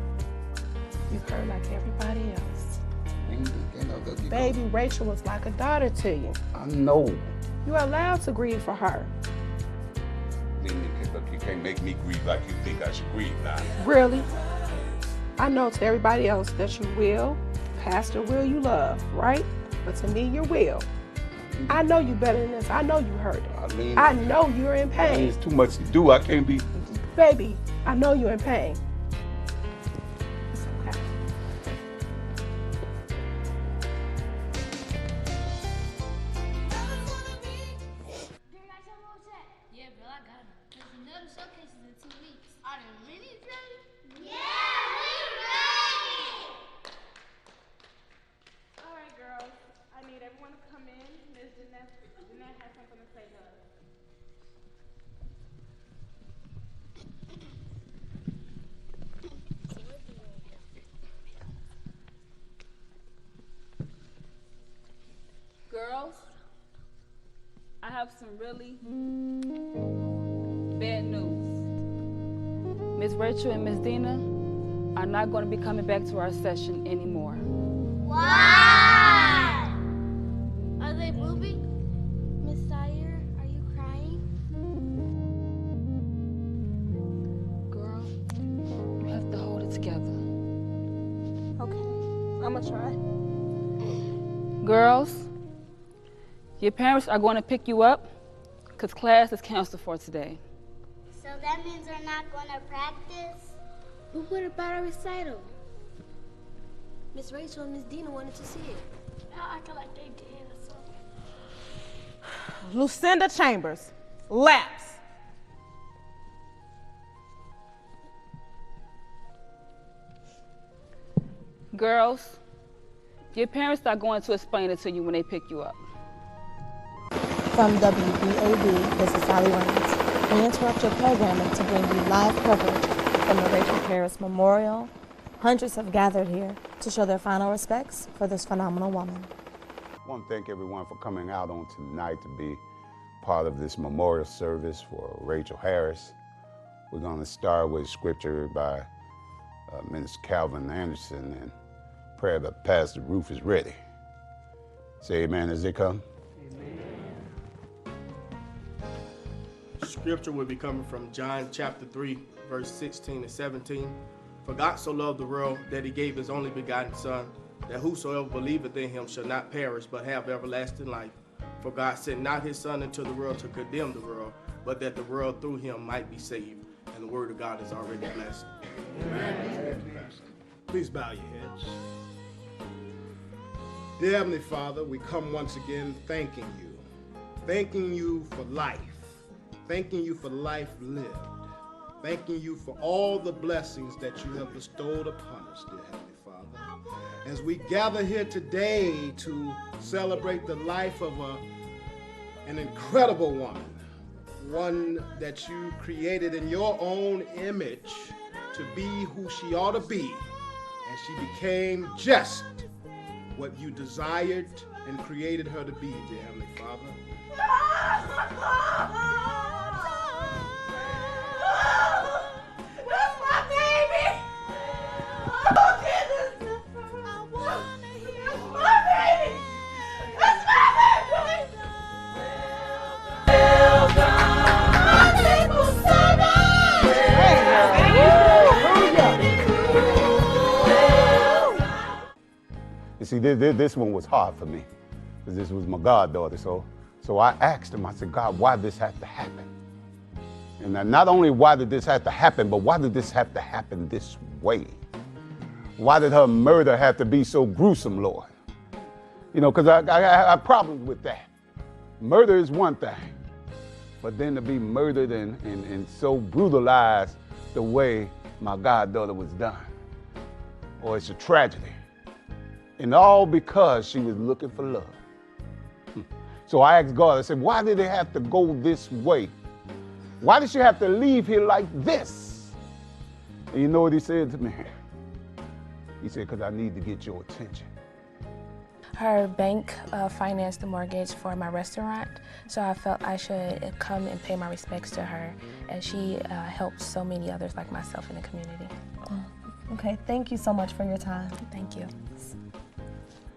You're hurt like everybody else. Baby, Rachel was like a daughter to you. I know. You're allowed to grieve for her. Look, you can't make me grieve like you think I should grieve now. Really? I know to everybody else that you will, Pastor Will you love, right? But to me, you're Will. I know you better than this. I know you hurt it. I know you're in pain. It's too much to do. I can't be. Baby, I know you're in pain. It's okay. Yeah, bro, I got him. There's another showcases in 2 weeks. Are the minis ready? Yeah, we ready! All right, girls. I need everyone to come in. Ms. Jeanette has something to say to us. Girls, I have some really bad news. Miss Rachel and Miss Dina are not going to be coming back to our session anymore. Why? Are they moving? Miss Sire, are you crying? Girl, you have to hold it together. Okay, I'm gonna try. Girls, your parents are going to pick you up because class is canceled for today. So that means we're not going to practice? But what about our recital? Miss Rachel and Miss Dina wanted to see it. I acted like they did or something. Lucinda Chambers, lapse. Girls, your parents are going to explain it to you when they pick you up. From WBAB, this is Sally Reynolds. We interrupt your programming to bring you live coverage from the Rachel Paris Memorial. Hundreds have gathered here to show their final respects for this phenomenal woman. I want to thank everyone for coming out on tonight to be part of this memorial service for Rachel Harris. We're going to start with scripture by Minister Calvin Anderson and prayer by Pastor Rufus Reddy. Say amen as they come. Scripture will be coming from John chapter 3, verse 16 and 17. For God so loved the world that he gave his only begotten Son, that whosoever believeth in him shall not perish, but have everlasting life. For God sent not his Son into the world to condemn the world, but that the world through him might be saved. And the word of God is already blessed. Amen. Please bow your heads. Dear Heavenly Father, we come once again thanking you for life, thanking you for life lived, thanking you for all the blessings that you have bestowed upon us, dear Heavenly Father. As we gather here today to celebrate the life of an incredible woman, one that you created in your own image to be who she ought to be, and she became just what you desired and created her to be, dear Heavenly Father. That's my baby! Oh, goodness! That's my baby! That's my baby! You see, this one was hard for me, because this was my goddaughter. So I asked him, I said, God, why did this have to happen? And not only why did this have to happen, but why did this have to happen this way? Why did her murder have to be so gruesome, Lord? You know, because I have problems with that. Murder is one thing, but then to be murdered and so brutalized the way my goddaughter was done, or it's a tragedy. And all because she was looking for love. So I asked God, I said, why did it have to go this way? Why did she have to leave here like this? And you know what he said to me? He said, because I need to get your attention. Her bank financed the mortgage for my restaurant, so I felt I should come and pay my respects to her, as she helps so many others like myself in the community. Okay, thank you so much for your time. Thank you.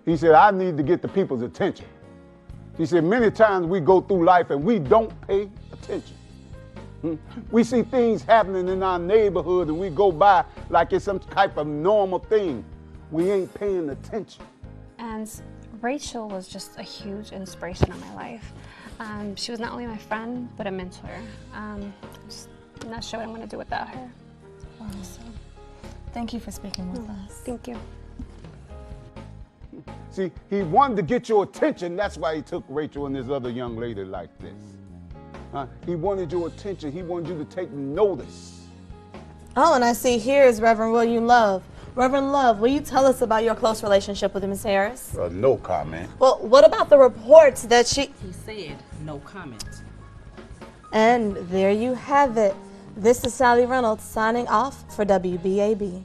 He said, I need to get the people's attention. He said, many times we go through life and we don't pay attention. We see things happening in our neighborhood and we go by like it's some type of normal thing. We ain't paying attention. And Rachel was just a huge inspiration in my life. She was not only my friend, but a mentor. I'm not sure what I'm going to do without her. Wow. So, thank you for speaking with us. Thank you. See, he wanted to get your attention. That's why he took Rachel and this other young lady like this. He wanted your attention. He wanted you to take notice. Oh, and I see here is Reverend William Love. Reverend Love, will you tell us about your close relationship with Ms. Harris? No comment. Well, what about the reports that she... He said no comment. And there you have it. This is Sally Reynolds signing off for WBAB.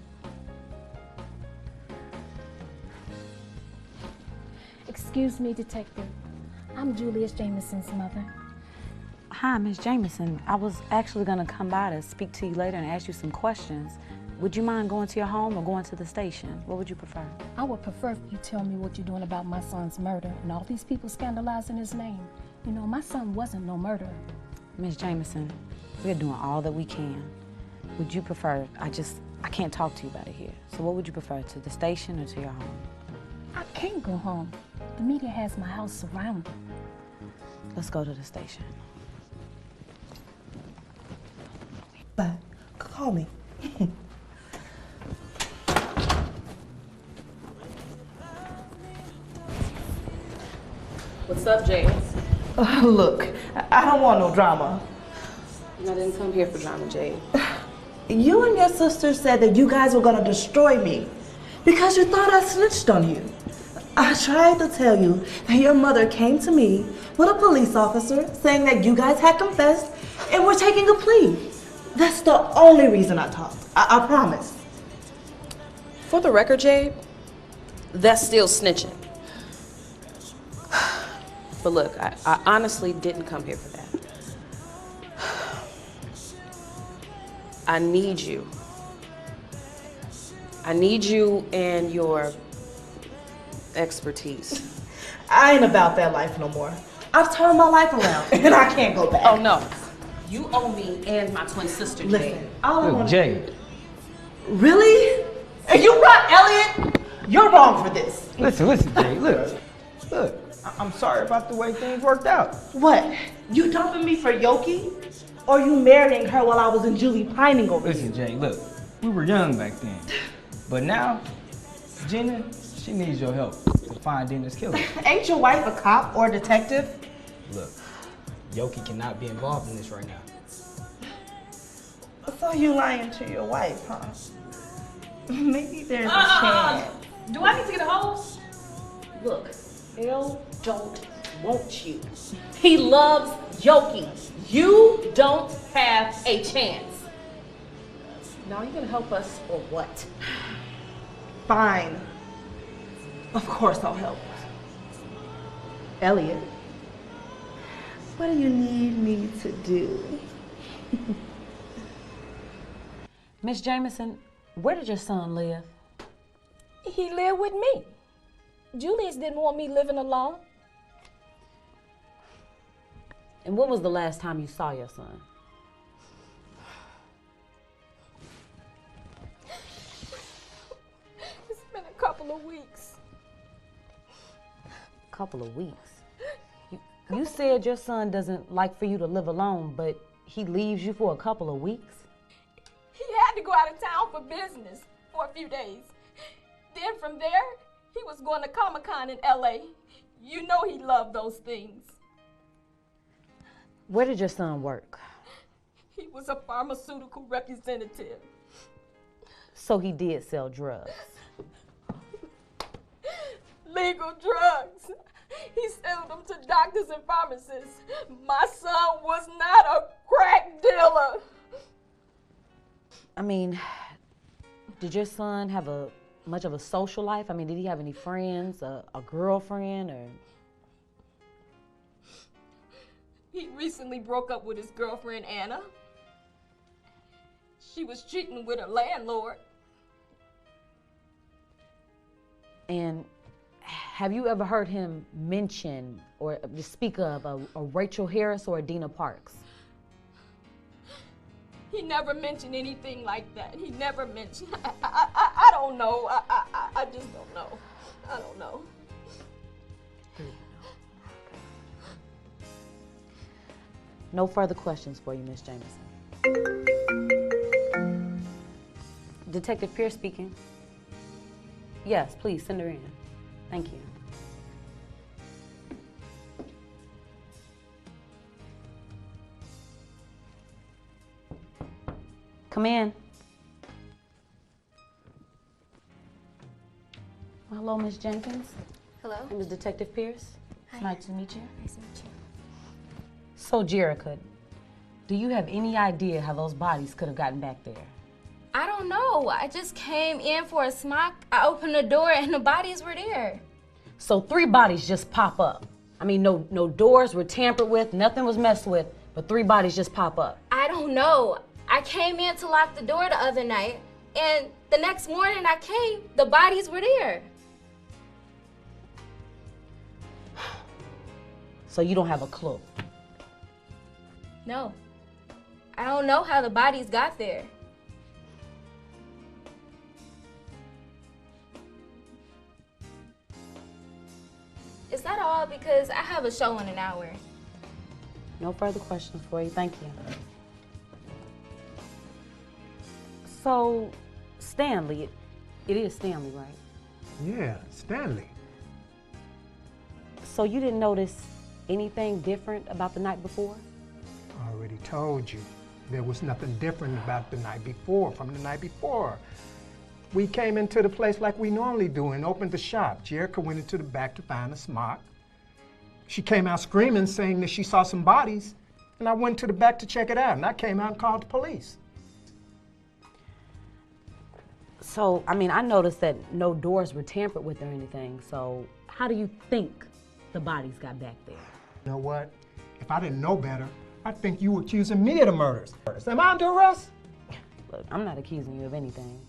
Excuse me, Detective. I'm Julius Jameson's mother. Hi, Miss Jameson. I was actually going to come by to speak to you later and ask you some questions. Would you mind going to your home or going to the station? What would you prefer? I would prefer if you tell me what you're doing about my son's murder and all these people scandalizing his name. You know, my son wasn't no murderer. Miss Jameson, we're doing all that we can. Would you prefer, I can't talk to you about it here. So what would you prefer, to the station or to your home? I can't go home. The media has my house surrounded. Let's go to the station. But call me. What's up, Jade? Look, I don't want no drama. I didn't come here for drama, Jade. You and your sister said that you guys were gonna destroy me because you thought I snitched on you. I tried to tell you that your mother came to me with a police officer saying that you guys had confessed and were taking a plea. That's the only reason I talked. I promise. For the record, Jade, that's still snitching. But look, I honestly didn't come here for that. I need you. I need you and your expertise. I ain't about that life no more. I've turned my life around and I can't go back. Oh no. You owe me and my twin sister, Jade. Listen, all I want Jade. Really? And you right, Elliot? You're wrong for this. Listen, Jade, look. I'm sorry about the way things worked out. What? You dumping me for Yoki? Or you marrying her while I was in Julie pining over you? Listen, Jade, look, we were young back then. But now, Gina, she needs your help to find Dina's killer. Ain't your wife a cop or a detective? Look, Yoki cannot be involved in this right now. So you lying to your wife, huh? Maybe there's a chance. Do I need to get a hose? Look, Elle don't want you. He loves Yoki. You don't have a chance. Now you gonna help us or what? Fine. Of course I'll help. Elliot, what do you need me to do? Miss Jameson, where did your son live? He lived with me. Julius didn't want me living alone. And when was the last time you saw your son? It's been a couple of weeks. Couple of weeks? You said your son doesn't like for you to live alone, but he leaves you for a couple of weeks? He had to go out of town for business for a few days. Then from there, he was going to Comic-Con in LA. You know he loved those things. Where did your son work? He was a pharmaceutical representative. So he did sell drugs. Legal drugs. He sold them to doctors and pharmacists. My son was not a crack dealer. I mean, did your son have much of a social life? I mean, did he have any friends, a girlfriend, or? He recently broke up with his girlfriend, Anna. She was cheating with her landlord. And have you ever heard him mention or just speak of a Rachel Harris or a Dina Parks? He never mentioned anything like that. He never mentioned. I don't know. I just don't know. I don't know. No further questions for you, Miss Jameson. Detective Pierce speaking. Yes, please send her in. Thank you. Come in. Hello, Miss Jenkins. Hello. My name is Detective Pierce. Hi. It's nice to meet you. Nice to meet you. So, Jerica, do you have any idea how those bodies could have gotten back there? I don't know. I just came in for a smock. I opened the door and the bodies were there. So 3 bodies just pop up. I mean, no doors were tampered with, nothing was messed with, but 3 bodies just pop up. I don't know. I came in to lock the door the other night, and the next morning I came, the bodies were there. So you don't have a clue? No. I don't know how the bodies got there. Is that all? Because I have a show in an hour. No further questions for you, thank you. So, Stanley, it is Stanley, right? Yeah, Stanley. So you didn't notice anything different about the night before? I already told you. There was nothing different about the night before, from the night before. We came into the place like we normally do and opened the shop. Jerica went into the back to find a smock. She came out screaming, saying that she saw some bodies, and I went to the back to check it out, and I came out and called the police. So, I mean, I noticed that no doors were tampered with or anything, so how do you think the bodies got back there. You know what? If I didn't know better, I'd think you were accusing me of the murders. Am I under arrest? Look, I'm not accusing you of anything.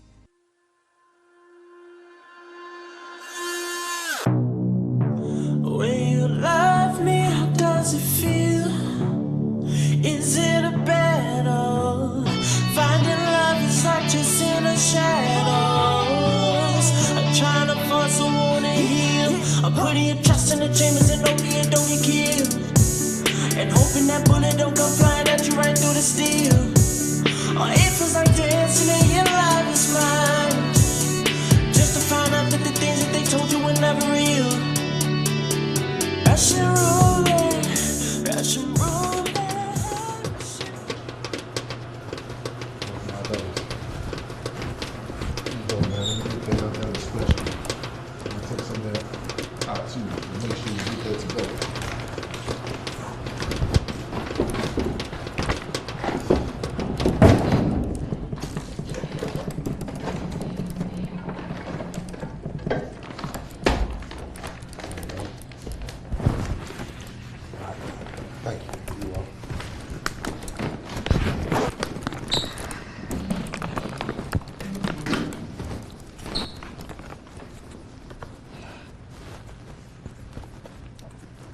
When you love me, how does it feel? Is it a battle? Finding love is like just in the shadows. I'm trying to force a wound to heal. I'm putting your trust in the Jameson, only and don't get killed. And hoping that bullet don't come flying at you right through the steel. Or it feels like dancing and your life is mine. Just to find out that the things that they told you were never real. Russian roulette, Russian roulette.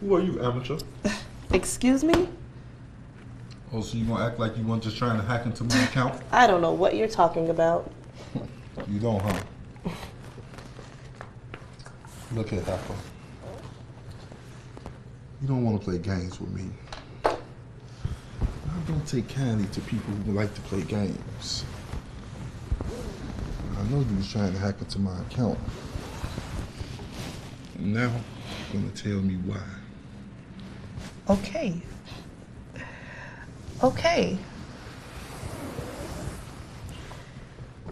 Who are you, amateur? Excuse me? Oh, so you gonna act like you weren't just trying to hack into my account? I don't know what you're talking about. You don't, huh? Look here, Heifer. You don't want to play games with me. I don't take kindly to people who like to play games. I know you was trying to hack into my account. And now, you're gonna tell me why. Okay. Okay.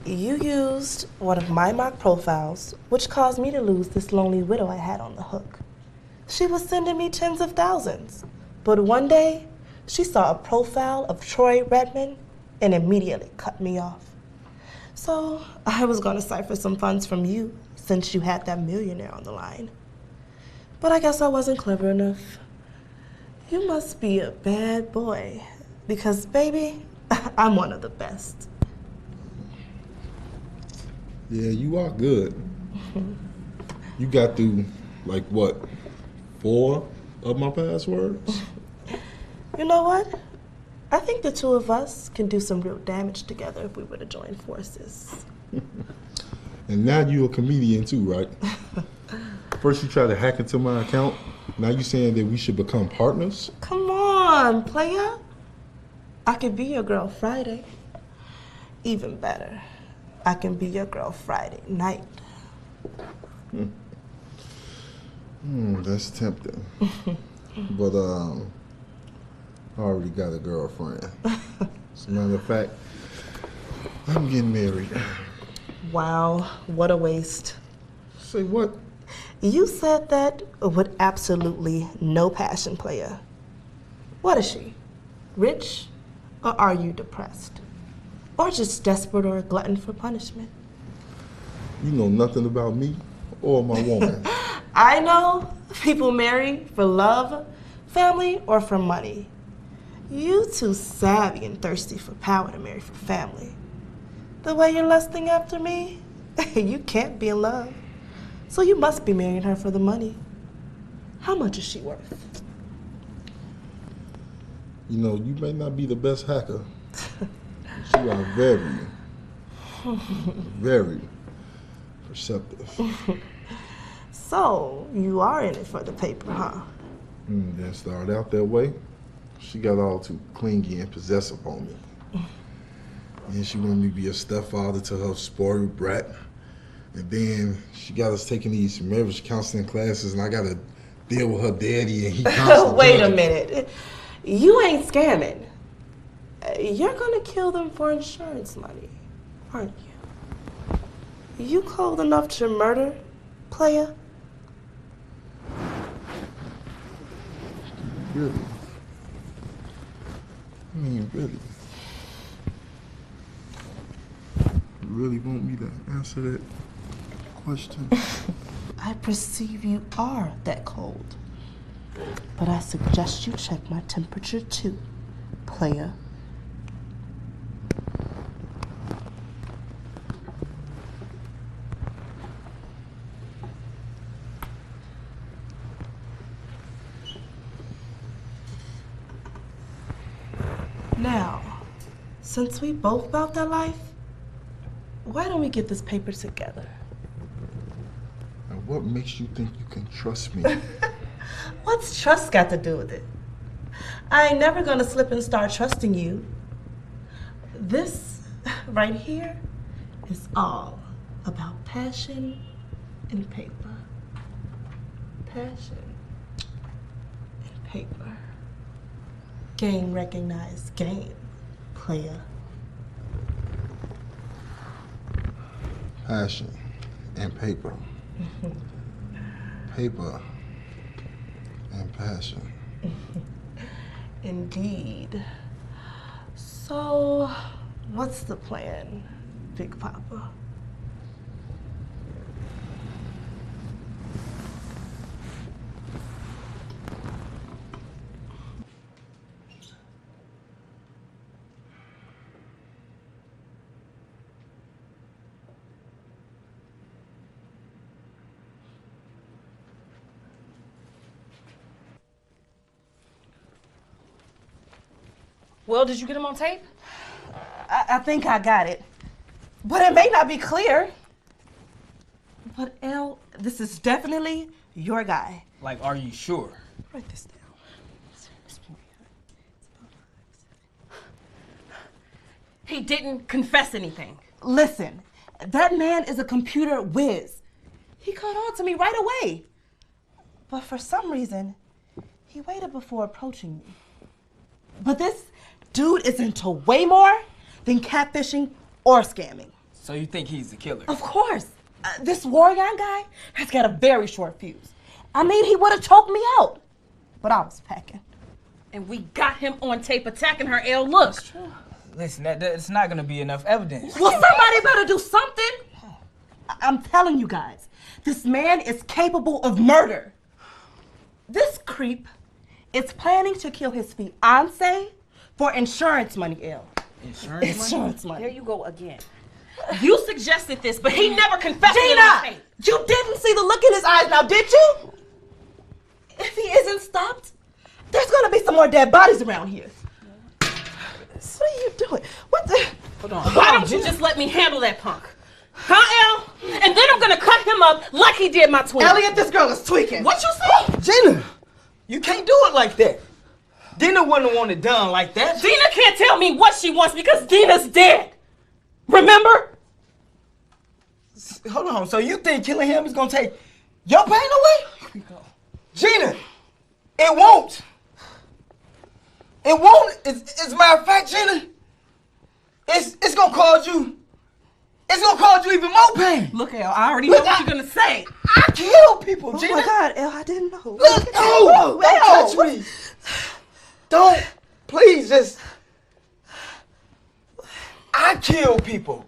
You used one of my mock profiles, which caused me to lose this lonely widow I had on the hook. She was sending me tens of thousands, but one day, she saw a profile of Troy Redmond and immediately cut me off. So I was gonna cipher some funds from you since you had that millionaire on the line. But I guess I wasn't clever enough. You must be a bad boy, because baby, I'm one of the best. Yeah, you are good. You got through, like what, 4 of my passwords? You know what? I think the two of us can do some real damage together if we were to join forces. And now you're a comedian too, right? First you tried to hack into my account, now you saying that we should become partners? Come on, player. I could be your girl Friday. Even better, I can be your girl Friday night. That's tempting. But I already got a girlfriend. As a matter of fact, I'm getting married. Wow, what a waste. Say what? You said that with absolutely no passion, player. What is she? Rich? Or are you depressed? Or just desperate or a glutton for punishment? You know nothing about me or my woman. I know people marry for love, family, or for money. You too savvy and thirsty for power to marry for family. The way you're lusting after me, you can't be in love. So you must be marrying her for the money. How much is she worth? You know, you may not be the best hacker. But you are very perceptive. So, you are in it for the paper, huh? Didn't start out that way. She got all too clingy and possessive on me. And she wanted me to be a stepfather to her spoiled brat. And then she got us taking these marriage counseling classes, and I got to deal with her daddy, and he constantly... Wait a minute. You ain't scamming. You're gonna kill them for insurance money, aren't you? You cold enough to murder, player? Really? I mean, really? You really want me to answer that question? I perceive you are that cold. But I suggest you check my temperature too, player. Now, since we both about that life, why don't we get this paper together? And what makes you think you can trust me? What's trust got to do with it? I ain't never gonna slip and start trusting you. This right here is all about passion and paper. Passion and paper. Game recognized game, player. Passion and paper. Paper and passion. Indeed. So, what's the plan, Big Papa? Well, did you get him on tape? I think I got it. But it may not be clear. But L, this is definitely your guy. Like, are you sure? Write this down. He didn't confess anything. Listen, that man is a computer whiz. He caught on to me right away. But for some reason, he waited before approaching me. But this dude is into way more than catfishing or scamming. So you think he's the killer? Of course. This Warrior guy has got a very short fuse. I mean, he would have choked me out. But I was packing. And we got him on tape attacking her, L. Look. That's true. Listen, that's not gonna be enough evidence. Well, somebody better do something. I'm telling you guys, this man is capable of murder. This creep is planning to kill his fiancée for insurance money, L. Insurance money. There you go again. You suggested this, but he never confessed. Gina, you didn't see the look in his eyes now, did you? If he isn't stopped, there's gonna be some more dead bodies around here. What are you doing? What the? Hold on. Why don't you just let me handle that punk? Huh, L? And then I'm gonna cut him up like he did my twin. Elliot, this girl is tweaking. What you say? Gina, you can't do it like that. Dina wouldn't want it done like that. Dina can't tell me what she wants because Dina's dead. Remember? Hold on. So you think killing him is gonna take your pain away? Gina, it won't. It won't. As a matter of fact, Gina, it's gonna cause you. It's gonna cause you even more pain. Look, L, I already know what you're gonna say. I kill people, Gina. Oh my God, El, I didn't know. Look, no, don't touch me. Don't, please, just. I kill people.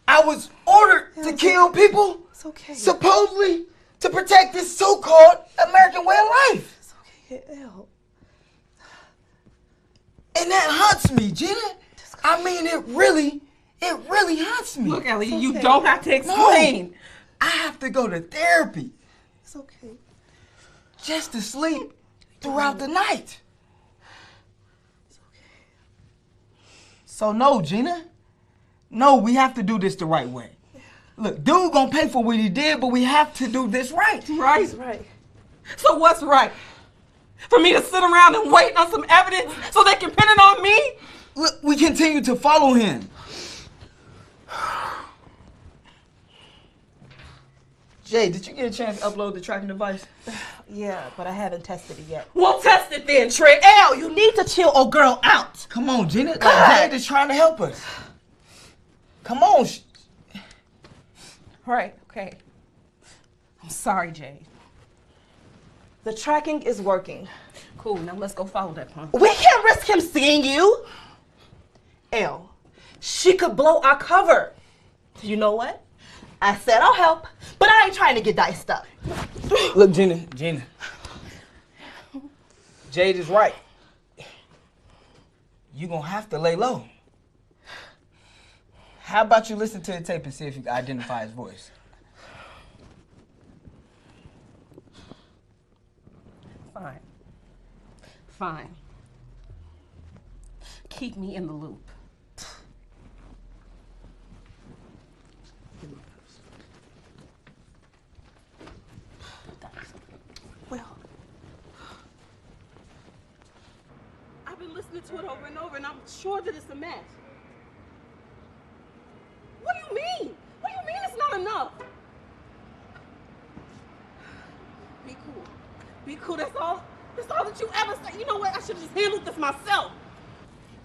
I was ordered to kill people. It's okay. Supposedly to protect this so-called American way of life. It's okay, El. And that hunts me, Gina. I mean, it really hunts me. Look, Ellie, you don't have to explain. No, I have to go to therapy. It's okay. Just to sleep throughout the night. It's okay. So no, Gina. No, we have to do this the right way. Look, dude gonna pay for what he did, but we have to do this right. Right? He's right. So what's right? For me to sit around and wait on some evidence so they can pin it on me? Look, we continue to follow him. Jay, did you get a chance to upload the tracking device? Yeah, but I haven't tested it yet. We'll test it then, Trick. El, you need to chill old girl out. Come on, Gina. Like, Jade is trying to help us. Come on. Right, okay. I'm sorry, Jade. The tracking is working. Cool, now let's go follow that punk. We can't risk him seeing you. El, she could blow our cover. You know what? I said I'll help, but I ain't trying to get diced up. Look, Gina, Jade is right. You gonna have to lay low. How about you listen to the tape and see if you can identify his voice? Fine. Fine. Keep me in the loop. Well, I've been listening to it over and over, and I'm sure that it's a match. What do you mean? What do you mean it's not enough? Be cool. Be cool. That's all that you ever say. You know what? I should have just handled this myself.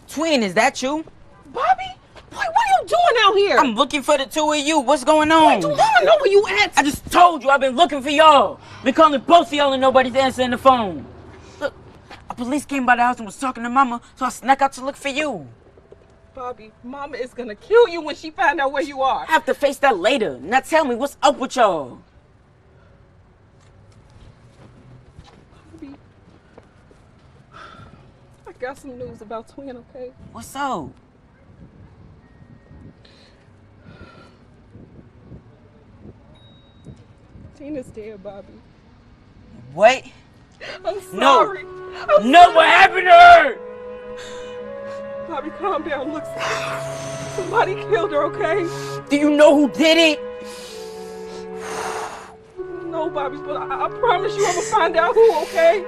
Twin, is that you? Bobby? Boy, what are you doing out here? I'm looking for the two of you. What's going on? Wait, do mama know where you at? I just told you I've been looking for y'all. Been calling both of y'all and nobody's answering the phone. Look, a police came by the house and was talking to mama, so I snuck out to look for you. Bobby, mama is gonna kill you when she find out where you are. I have to face that later. Now tell me, what's up with y'all? Bobby, I got some news about Twin, okay? What's up? Tina's dead, Bobby. What? I'm sorry. No, what happened to her? Bobby, calm down. Look, somebody killed her, okay? Do you know who did it? No, Bobby, but I promise you I'm gonna find out who, okay?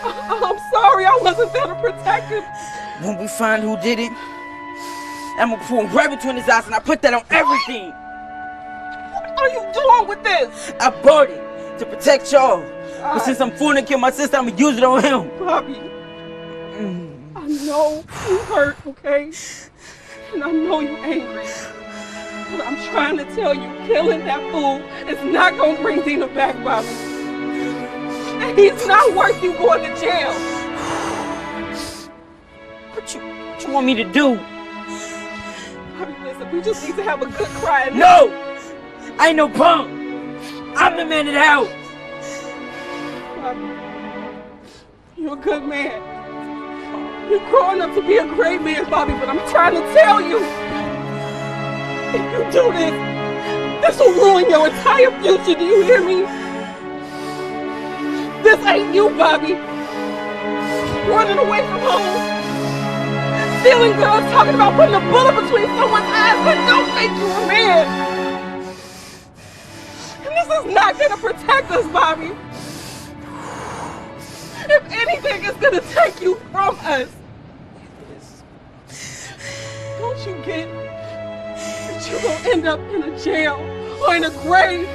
I'm sorry, I wasn't there to protect him. When we find who did it, I'm gonna pull him right between his eyes and I put that on everything. What are you doing with this? I bought it to protect y'all. But since I'm fooling to kill my sister, I'm gonna use it on him. Bobby, I know you hurt, okay? And I know you're angry. But I'm trying to tell you, killing that fool is not gonna bring Dina back, Bobby. And he's not worth you going to jail. What you want me to do? Bobby, listen, we just need to have a good cry. No! I ain't no punk! I'm the man of the house! Bobby, you're a good man. You're growing up to be a great man, Bobby, but I'm trying to tell you, if you do this will ruin your entire future, do you hear me? This ain't you, Bobby. Running away from home, stealing girls, talking about putting a bullet between someone's eyes, but don't make you a man. And this is not gonna protect us, Bobby. If anything, it's gonna take you from us. Don't you get that you're gonna end up in a jail or in a grave?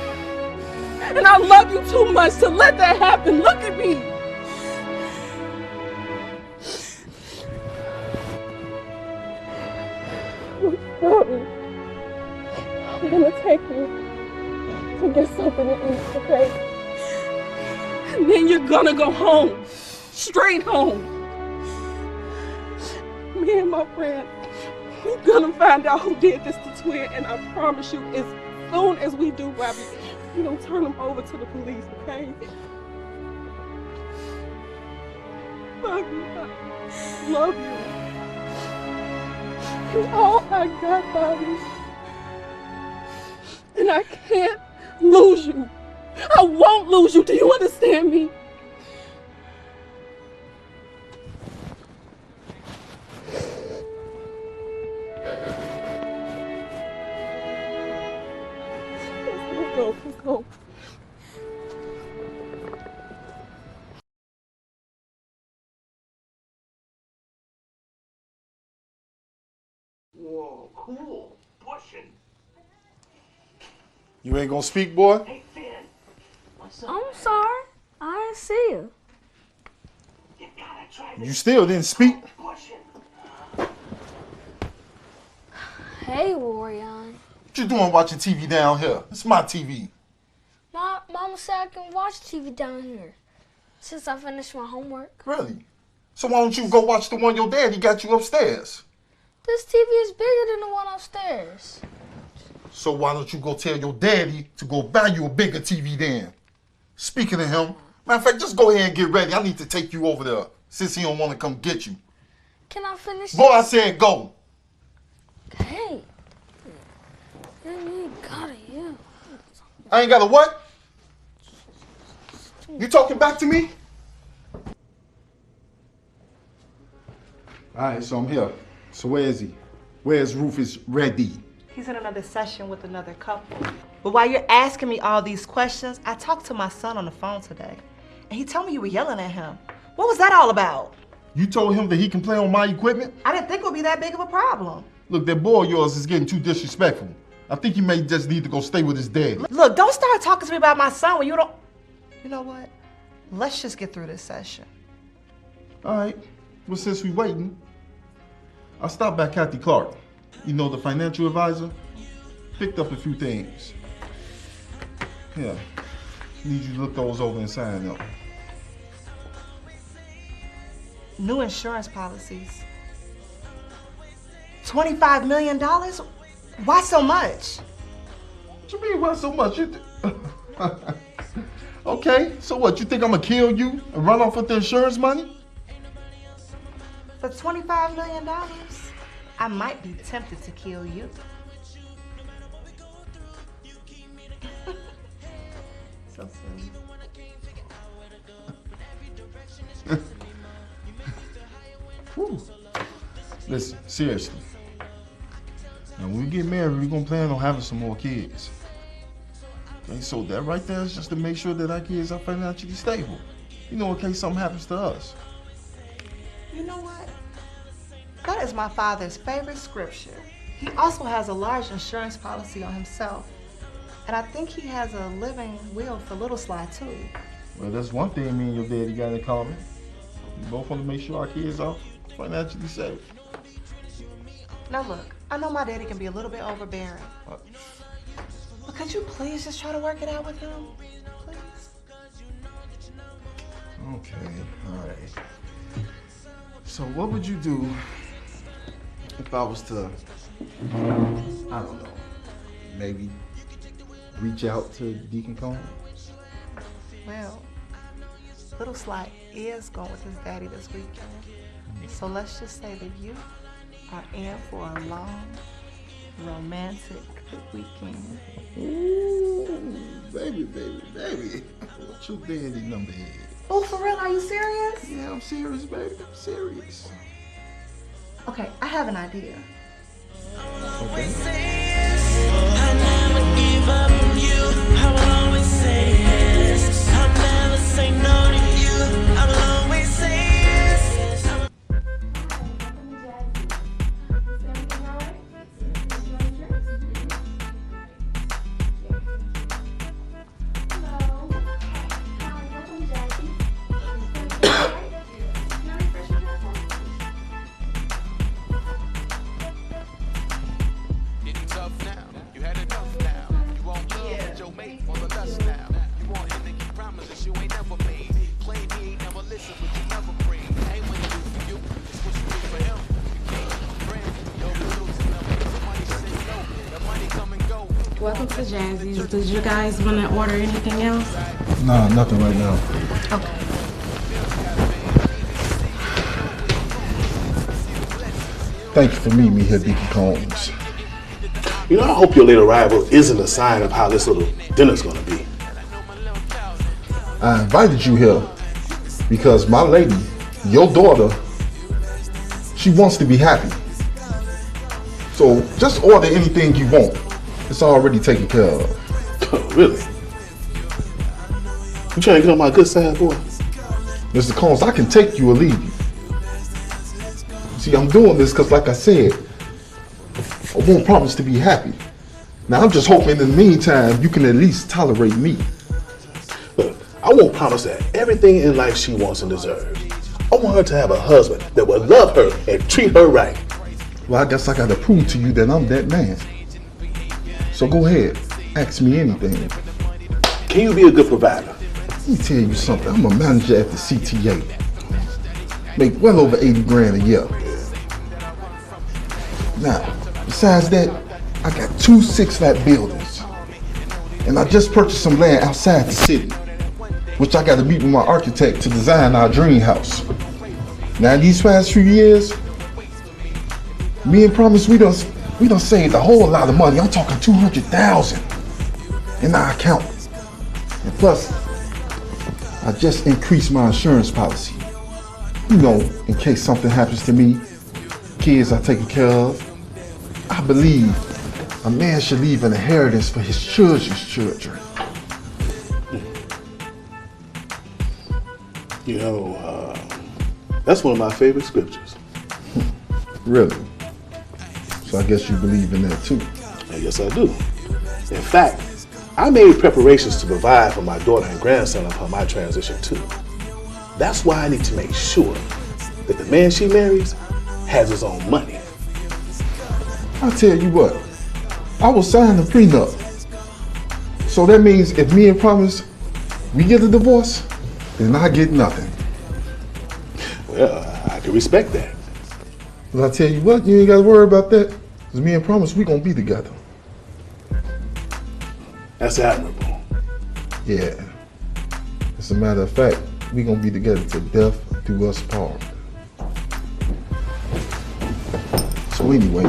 And I love you too much to let that happen. Look at me. Bobby, I'm gonna take you to get something to eat, okay? And then you're gonna go home. Straight home. Me and my friend, we're gonna find out who did this to Twin, and I promise you, as soon as we do, Bobby, we don't turn him over to the police, okay? Bobby, I love you. You're all I got, Bobby. And I can't lose you. I won't lose you. Do you understand me? Let's go. Whoa, cool. Pushing. You ain't gonna speak, boy? Hey, Finn. What's up? I'm sorry. I didn't see you. You gotta try this. You still didn't speak? Pushing. Hey, Warion. What you doing watching TV down here? It's my TV. Mama said I can watch TV down here since I finished my homework. Really? So why don't you go watch the one your daddy got you upstairs? This TV is bigger than the one upstairs. So why don't you go tell your daddy to go buy you a bigger TV then? Speaking of him, Matter of fact, just go ahead and get ready. I need to take you over there since he don't want to come get you. Can I finish? Boy, I said go. Hey. You ain't got it, yeah. I ain't got a what? You talking back to me? All right, so I'm here. So where is he? Where's Rufus Reddy? He's in another session with another couple. But while you're asking me all these questions, I talked to my son on the phone today. And he told me you were yelling at him. What was that all about? You told him that he can play on my equipment? I didn't think it would be that big of a problem. Look, that boy of yours is getting too disrespectful. I think he may just need to go stay with his daddy. Look, don't start talking to me about my son when you don't... You know what? Let's just get through this session. All right. Well, since we waiting, I stopped by Kathy Clark. You know, the financial advisor. Picked up a few things. Yeah. Need you to look those over and sign up. New insurance policies. $25 million? Why so much? What you mean, why so much? Okay, so what? You think I'm gonna kill you and run off with the insurance money? For $25 million, I might be tempted to kill you. So silly. Whew. Listen, seriously. Now, when we get married, we're gonna plan on having some more kids. Okay, so that right there is just to make sure that our kids are financially stable. You know, in case something happens to us. You know what? That is my father's favorite scripture. He also has a large insurance policy on himself. And I think he has a living will for Little Sly, too. Well, that's one thing me and your daddy got in common. We both want to make sure our kids are financially safe. Now look, I know my daddy can be a little bit overbearing. But could you please just try to work it out with him? Please? Okay, all right. So what would you do if I was to, I don't know, maybe reach out to Deacon Combs? Well, Little Sly is going with his daddy this weekend. So let's just say that you are in for a long, romantic weekend. Ooh, baby. What's your daddy number is? Oh, for real? Are you serious? Yeah, I'm serious, baby. I'm serious. Okay, I have an idea. Okay. Welcome to Jazzy's. Did you guys want to order anything else? Nah, nothing right now. Okay. Thank you for meeting me here, Deacon Combs. You know, I hope your late arrival isn't a sign of how this little dinner's gonna be. I invited you here because my lady, your daughter, she wants to be happy. So just order anything you want. It's already taken care of. Really? You trying to get on my good side, boy? Mr. Combs, I can take you or leave you. See, I'm doing this because, like I said, I won't promise to be happy. Now, I'm just hoping in the meantime you can at least tolerate me. Look, I won't promise that everything in life she wants and deserves. I want her to have a husband that will love her and treat her right. Well, I guess I got to prove to you that I'm that man. So go ahead, ask me anything. Can you be a good provider? Let me tell you something. I'm a manager at the CTA. Make well over 80 grand a year. Now, besides that, I got 2 6-flat buildings. And I just purchased some land outside the city. which I got to meet with my architect to design our dream house. Now, these past few years, me and Promise, we done saved a whole lot of money. I'm talking $200,000 in our account. And plus, I just increased my insurance policy. You know, in case something happens to me, kids are taken care of. I believe a man should leave an inheritance for his children's children. You know, that's one of my favorite scriptures. Really? So I guess you believe in that too? Yes, I do. In fact, I made preparations to provide for my daughter and grandson upon my transition too. That's why I need to make sure that the man she marries has his own money. I'll tell you what, I will sign the prenup. So that means if me and Promise, we get a divorce, then I get nothing. Well, I can respect that. But I tell you what, you ain't got to worry about that. Because me and Promise, we going to be together. That's admirable. Yeah. As a matter of fact, we going to be together till death do us part. So anyway,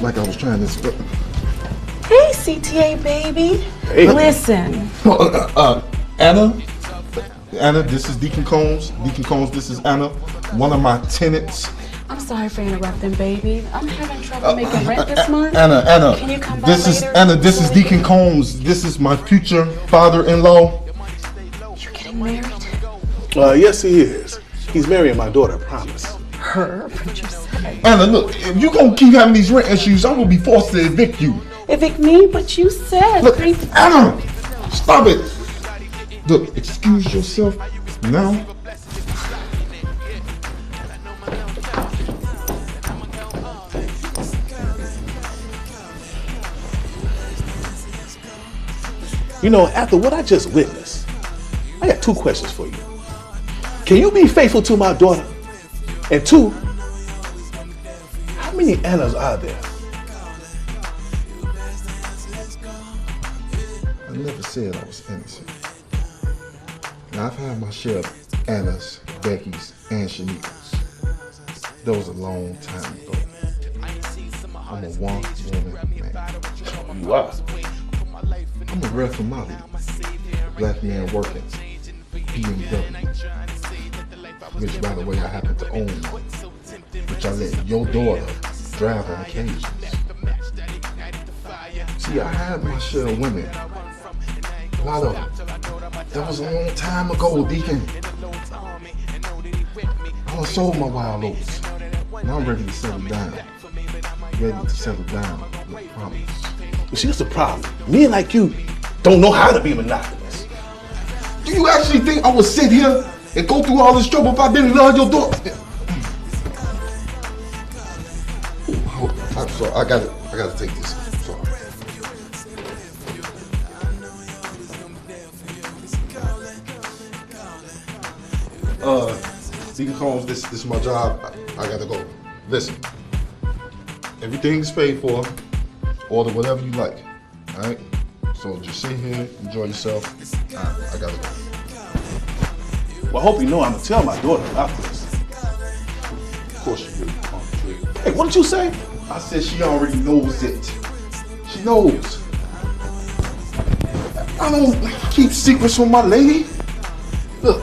like I was trying to explain. Hey, CTA baby. Hey. Listen. Anna, this is Deacon Combs. Deacon Combs, this is Anna, one of my tenants. I'm sorry for interrupting, baby. I'm having trouble making rent this month. Anna, Can you come by this later? is Anna. This is Deacon Combs. This is my future father-in-law. You getting married? Yes, he is. He's marrying my daughter, Promise. Her? What you say? Anna, look, if you gonna keep having these rent issues, I'm gonna be forced to evict you. Evict me? But you said. Look, Anna, stop it. Look, excuse yourself now. You know, after what I just witnessed, I got two questions for you. Can you be faithful to my daughter? And two, how many Annas are there? I never said I was innocent. Now, I've had my share of Annas, Becky's, and Shaniqua's. That was a long time ago. I'm a one-woman man. You are? I'm a ref from Mali. Black man working. BMW. Which, by the way, I happen to own one. Which I let your daughter drive on occasions. See, I had my share of women. A lot of them. That was a long time ago, Deacon. I done sold my wild oats. Now I'm ready to settle down. Ready to settle down with Promise. You see, that's the problem. Men like you don't know how to be monogamous. Do you actually think I would sit here and go through all this trouble if I didn't love your daughter? I'm sorry, I gotta take this. I'm sorry. Deacon Combs, this is my job. I gotta go. Listen, everything's paid for. Order whatever you like. All right. So just sit here, enjoy yourself. I gotta go. Well, I hope you know I'm gonna tell my daughter about this. Of course you do. Hey, what did you say? I said she already knows it. She knows. I don't keep secrets from my lady. Look,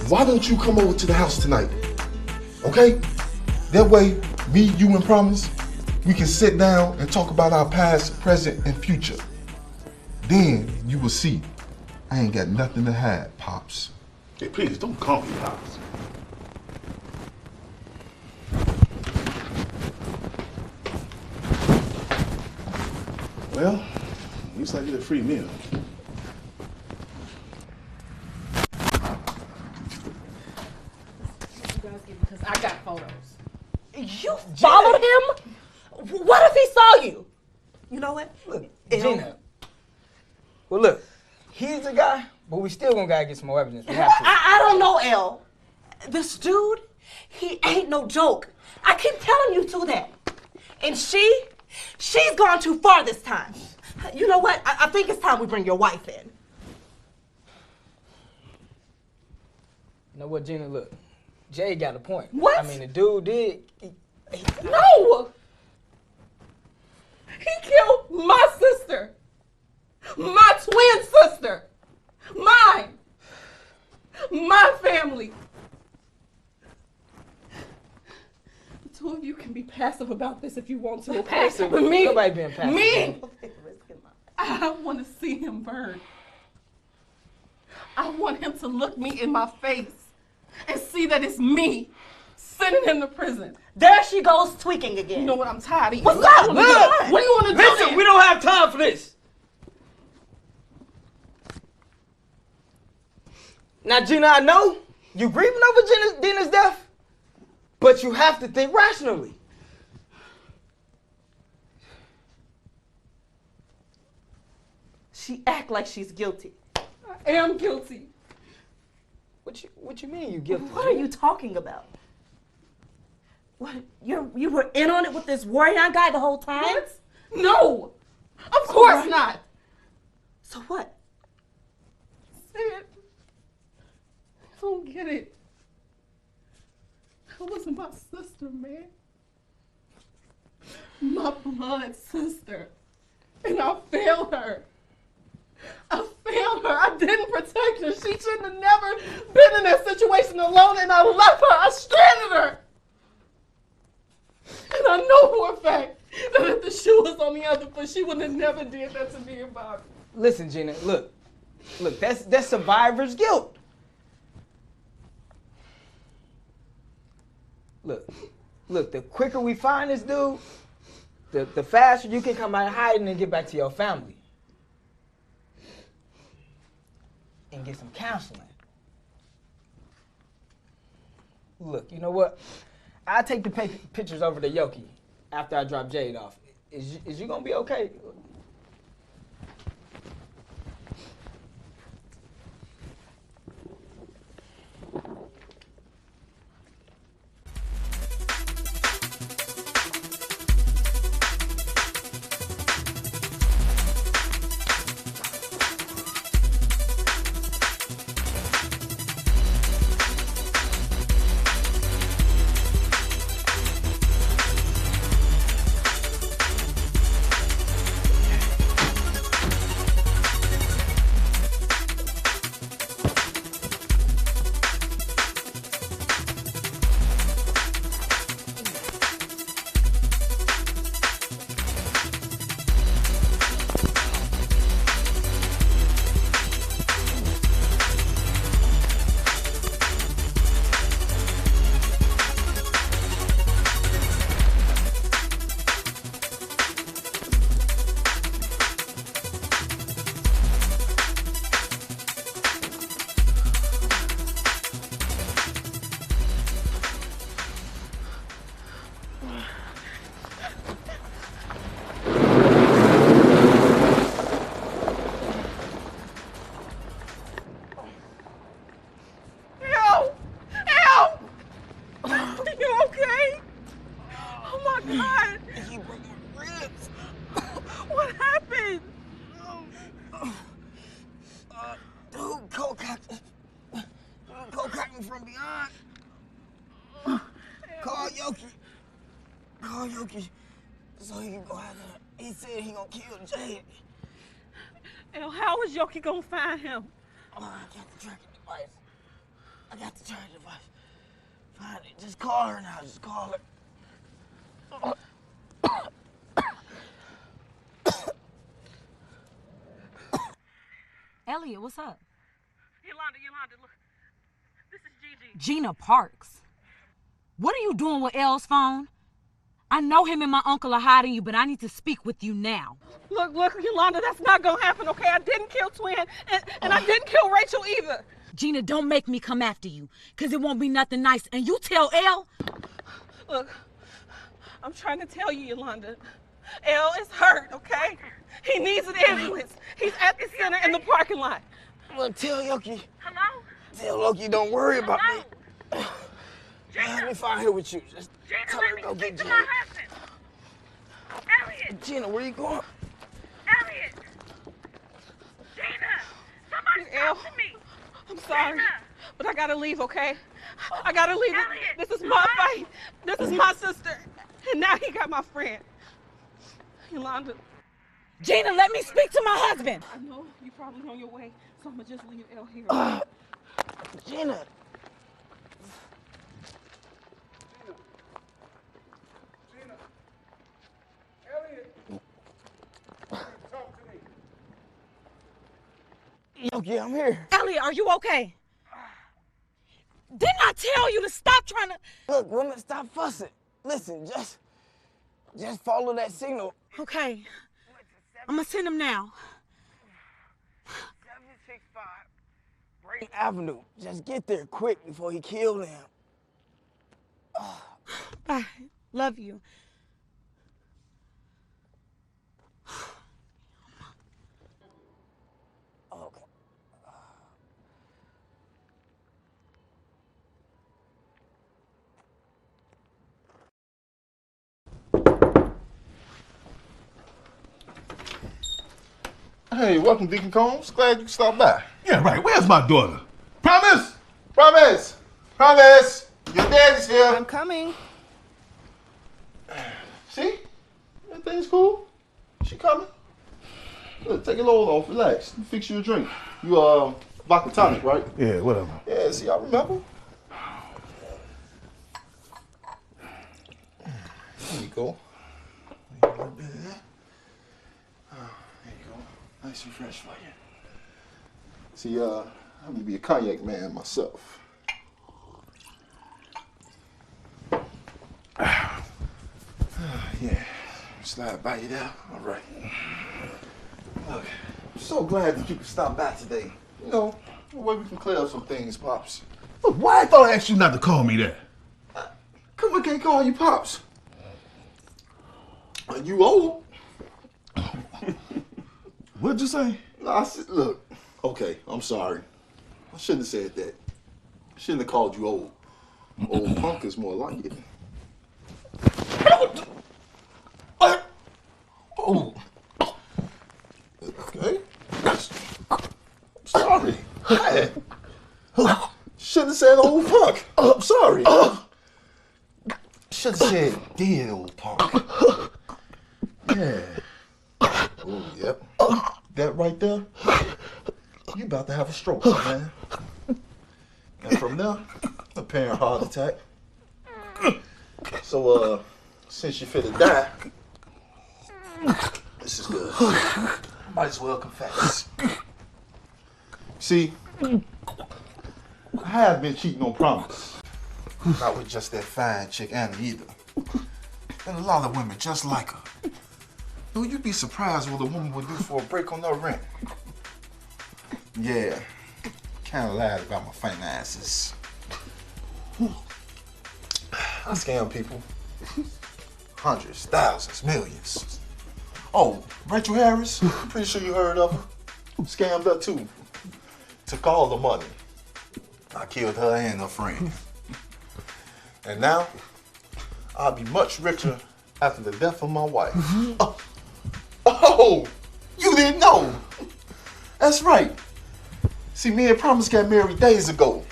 why don't you come over to the house tonight? Okay? That way, me, you, and Promise, we can sit down and talk about our past, present, and future. Then you will see I ain't got nothing to hide, Pops. Hey, please, don't call me Pops. Well, at least I get a free meal. Because I got photos. You followed him? What if he saw you? You know what? Look, Gina. Well, look, he's the guy, but we still gotta get some more evidence. We have to. I don't know, El. This dude, he ain't no joke. I keep telling you two that. And she's gone too far this time. You know what? I think it's time we bring your wife in. You know what, Gina? Look, Jay got a point. What? I mean, the dude did. No! He killed my sister. My twin sister. Mine. My family. The two of you can be passive about this if you want to. Okay? Passive? But me, Nobody being passive. Me, I want to see him burn. I want him to look me in my face and see that it's me sending him to prison. There she goes tweaking again. You know what? I'm tired of you. What's up? Look, Look. what do you want to do? Listen, then? we don't have time for this. Now, Gina, I know you grieving over Dina's death, but you have to think rationally. She act like she's guilty. I am guilty. What you mean you guilty? What are you talking about? What, you were in on it with this warrior guy the whole time? What? No! Of course not! So what? Say it. I don't get it. That wasn't my sister, man. My blood sister. And I failed her. I failed her. I didn't protect her. She shouldn't have never been in that situation alone, and I left her. I stranded her. And I know for a fact that if the shoe was on the other foot, she would have never did that to me and Bobby. Listen, Gina, look, that's survivor's guilt. Look, the quicker we find this dude, the faster you can come out of hiding and get back to your family. And get some counseling. Look, you know what? I'll take the pictures over to Yoki after I drop Jade off. Is you gonna be okay? From beyond. Call Yoki so he can go out there. He said he gonna kill Jade. And how is Yoki gonna find him? Oh, I got the tracking device. Find it. Just call her now. Just call her. Elliot, what's up? Yolanda, look. This is Gigi. Gina Parks. What are you doing with Elle's phone? I know him and my uncle are hiding you, but I need to speak with you now. Look, Yolanda, that's not gonna happen, okay? I didn't kill Twin, and I didn't kill Rachel either. Gina, don't make me come after you, because it won't be nothing nice. And you tell Elle. Look, I'm trying to tell you, Yolanda. Elle is hurt, okay? He needs an ambulance. He's at the center in the parking lot. Well, tell Yoki. Hello? Tell Loki don't worry about me. Let me find here with you. Just tell her to go get Gina. Elliot! Gina, where you going? Elliot! Gina! Somebody talk to me! I'm sorry. but I gotta leave, okay? I gotta leave. This is my fight. This is my sister. And now he got my friend. Yolanda. Gina, let me speak to my husband. I know you're probably on your way, so I'm gonna just leave Elle here. Gina. Okay, I'm here. Elliot, are you okay? Didn't I tell you to stop trying to... Look, woman, stop fussing. Listen, just follow that signal. Okay. I'm gonna send him now. 765 Brayton Avenue. Just get there quick before he kills them. Bye. Love you. Okay. Hey, welcome, Deacon Combs. Glad you could stop by. Yeah, right. Where's my daughter? Promise? Promise! Promise! Your daddy's here. I'm coming. See? Everything's cool. She coming. Look, take your load off. Relax. Fix you a drink. You, vodka tonic, right? Yeah, whatever. Yeah, see, I remember. There you go. A little bit of that. There you go. Nice and fresh for you. See, I'm gonna be a cognac man myself. Yeah, slide by you there. All right. Look, I'm so glad that you could stop by today. You know, the way we can clear up some things, Pops. Look, why I thought I asked you not to call me that? Come on, can't call you Pops. You old. What'd you say? No, I said, look, okay, I'm sorry. I shouldn't have said that. Shouldn't have called you old. Old punk is more like it. Oh. Okay. Sorry. Shouldn't have said old punk. I'm sorry. Should have said dead old punk. Yeah. Oh, yep. That right there, you about to have a stroke, man. And from there, apparent heart attack. So, since you finna die, this is good. Might as well confess. See, I have been cheating on Promise. Not with just that fine chick Anna either. And a lot of women just like her. No, you'd be surprised what a woman would do for a break on her rent. Yeah, kinda lied about my finances. I scam people. Hundreds, thousands, millions. Oh, Rachel Harris, pretty sure you heard of her. Scammed her too. Took all the money. I killed her and her friend. And now, I'll be much richer after the death of my wife. Oh, you didn't know. That's right. See, me and Promise got married days ago.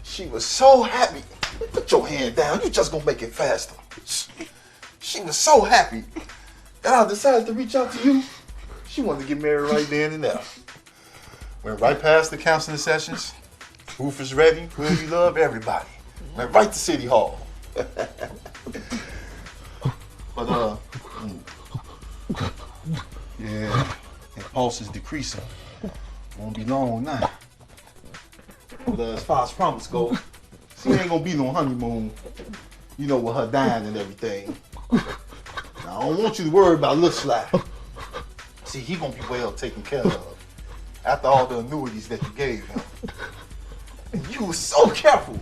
She was so happy. Put your hand down. You just gonna make it faster. She was so happy that I decided to reach out to you. She wanted to get married right then and there. Went right past the counseling sessions. Roof is ready. Will you love everybody? Went right to City Hall. But, yeah, that pulse is decreasing. Won't be long now. But as far as Promise goes, she ain't gonna be no honeymoon. You know, with her dying and everything. Now, I don't want you to worry about Lil Sly. See, he gonna be well taken care of after all the annuities that you gave him. And you were so careful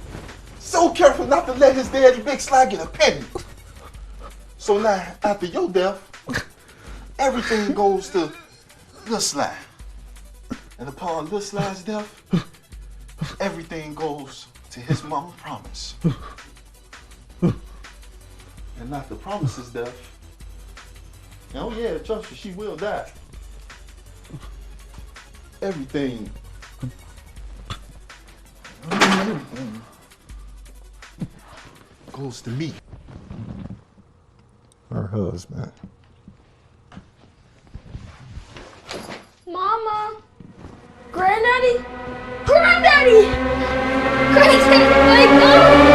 not to let his daddy Big Sly get a penny. So now, after your death, everything goes to Lil Sly. And upon Lil Sly's death, everything goes to his mama Promise. And after Promise's death, oh yeah, trust me, she will die. everything goes to me, her husband. Mama! Granddaddy! Granddaddy! Granddaddy, wake up!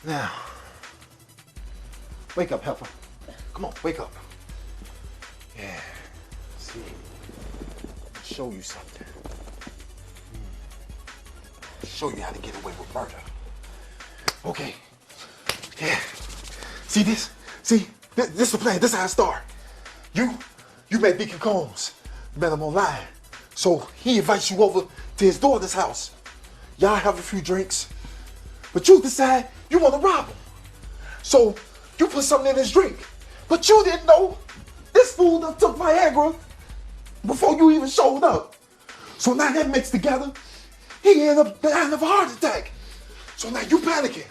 Now, wake up, heifer. Come on, wake up. Yeah. See, I'll show you something. Show you how to get away with murder. Okay. Yeah. See this? See? This is the plan. This is how it start. You met Deacon Combs. You met him online. So he invites you over to his daughter's house. Y'all have a few drinks. But you decide you want to rob him. So you put something in his drink. But you didn't know this fool done took Viagra before you even showed up. So now that mixed together, he ended up dying of a heart attack. So now you panicking.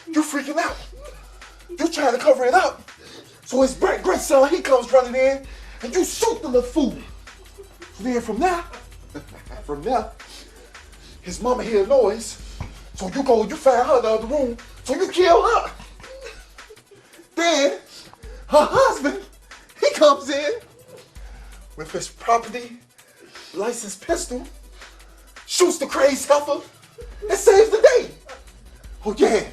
You freaking out. You trying to cover it up. So his great son, he comes running in and you shoot the little fool. So then from there, his mama hear a noise. So you find her in the other room. So you kill her. Then her husband, he comes in with his property license pistol, shoots the crazed heifer, and saves the day. Oh yeah,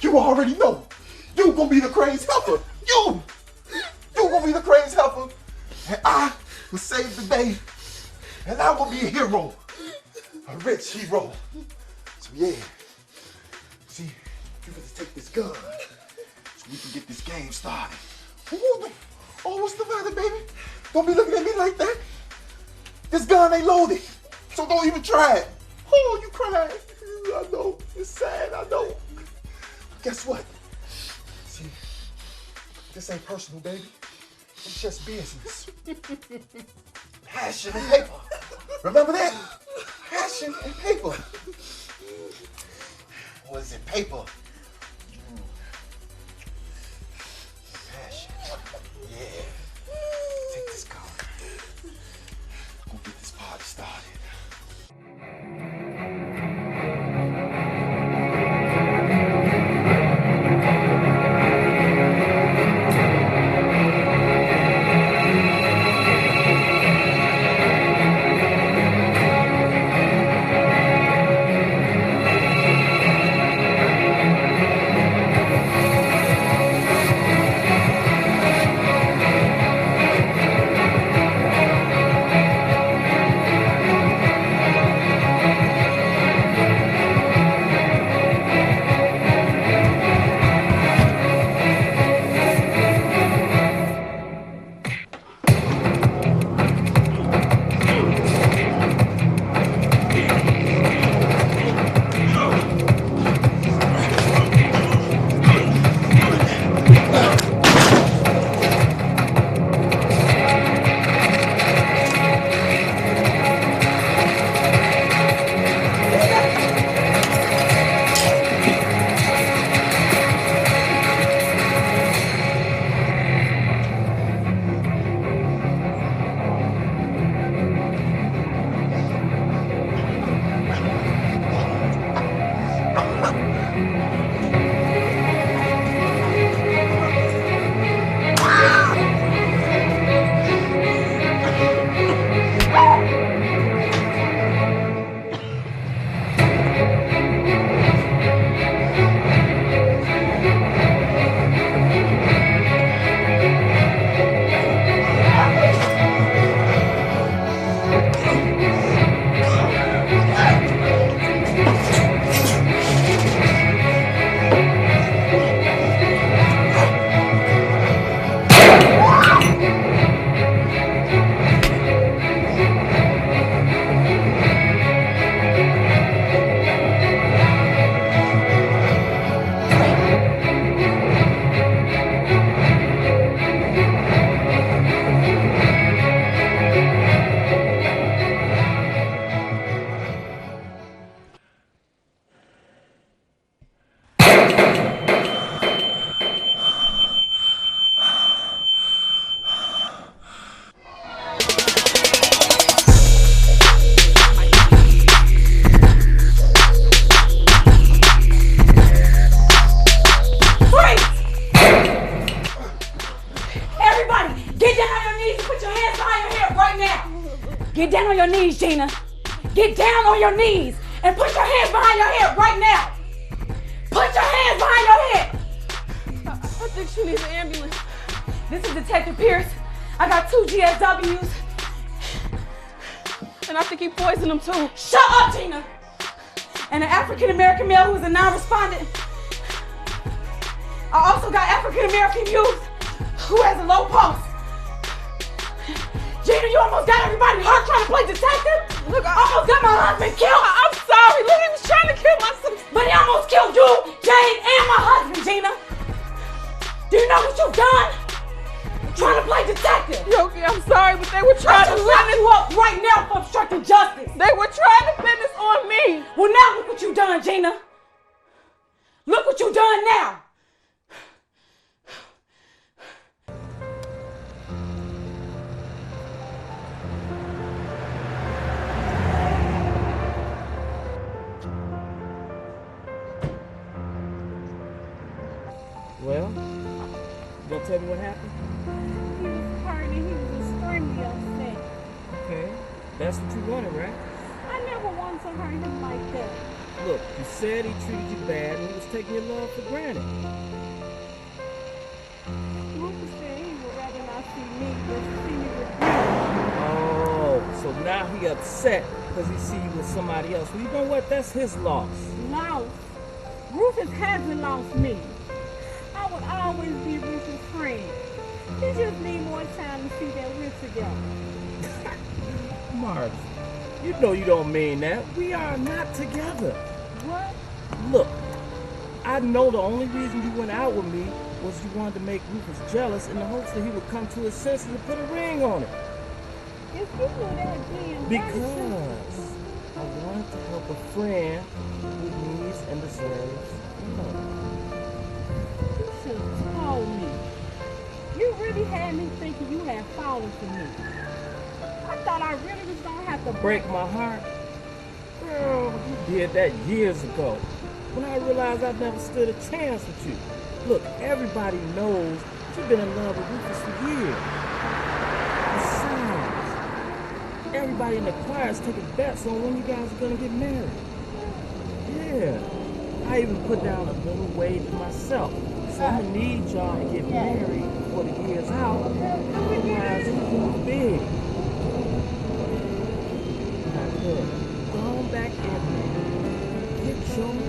you already know. You gonna be the crazed heifer. You gonna be the crazed heifer. And I will save the day. And I will be a hero. A rich hero. So yeah. See, you better take this gun so we can get this game started. Oh, what's the matter, baby? Don't be looking at me like that. This gun ain't loaded, so don't even try it. Oh, you crying. I know, it's sad, I know. But guess what? See, this ain't personal, baby. It's just business. Passion and paper. Remember that? Passion and paper. What is it? Paper. Passion. Yeah. Take this gun. Go get this party started. on your knees, Gina. Get down on your knees and put your hands behind your head right now. Put your hands behind your head. I think she needs an ambulance. This is Detective Pierce. I got 2 GSWs. And I think he poisoned them too. Shut up, Gina. And an African-American male who is a non-respondent. I also got African-American youth who has a low pulse. Gina, you almost got everybody hurt trying to play detective. Look, I almost got my husband killed. I'm sorry. Look, he was trying to kill my sister. But he almost killed you, Jane, and my husband, Gina. Do you know what you've done? Trying to play detective. Yogi, I'm sorry, but they were trying to lock you up right now for obstructing justice. They were trying to pin this on me. Well, now look what you've done, Gina. Look what you've done now. Well, you gonna tell me what happened? He was hurt and he was extremely upset. Okay, that's what you wanted, right? I never wanted to hurt him like that. Look, you said he treated you bad and he was taking your love for granted. Rufus said he would rather not see me than see me with you. Oh, so now he upset because he see you with somebody else. Well, you know what? That's his loss. Lost. Rufus hasn't lost me. I would always be Rufus' friend. He just need more time to see that we're together. Marge, you know you don't mean that. We are not together. What? Look, I know the only reason you went out with me was you wanted to make Rufus jealous in the hopes that he would come to his senses and put a ring on it. If you knew that then, Because I wanted to help a friend who needs and deserves love. You should have told me. You really had me thinking you had fallen for me. I thought I really was gonna have to Break my heart? Girl, you did that years ago when I realized I never stood a chance with you. Look, everybody knows you've been in love with Rufus for years. Besides, everybody in the choir is taking bets on when you guys are gonna get married. Yeah, I even put down a little wage myself. So I'm gonna need y'all to get married before the year's out. Otherwise, it's too big. Now look, go on back in there. Get your money.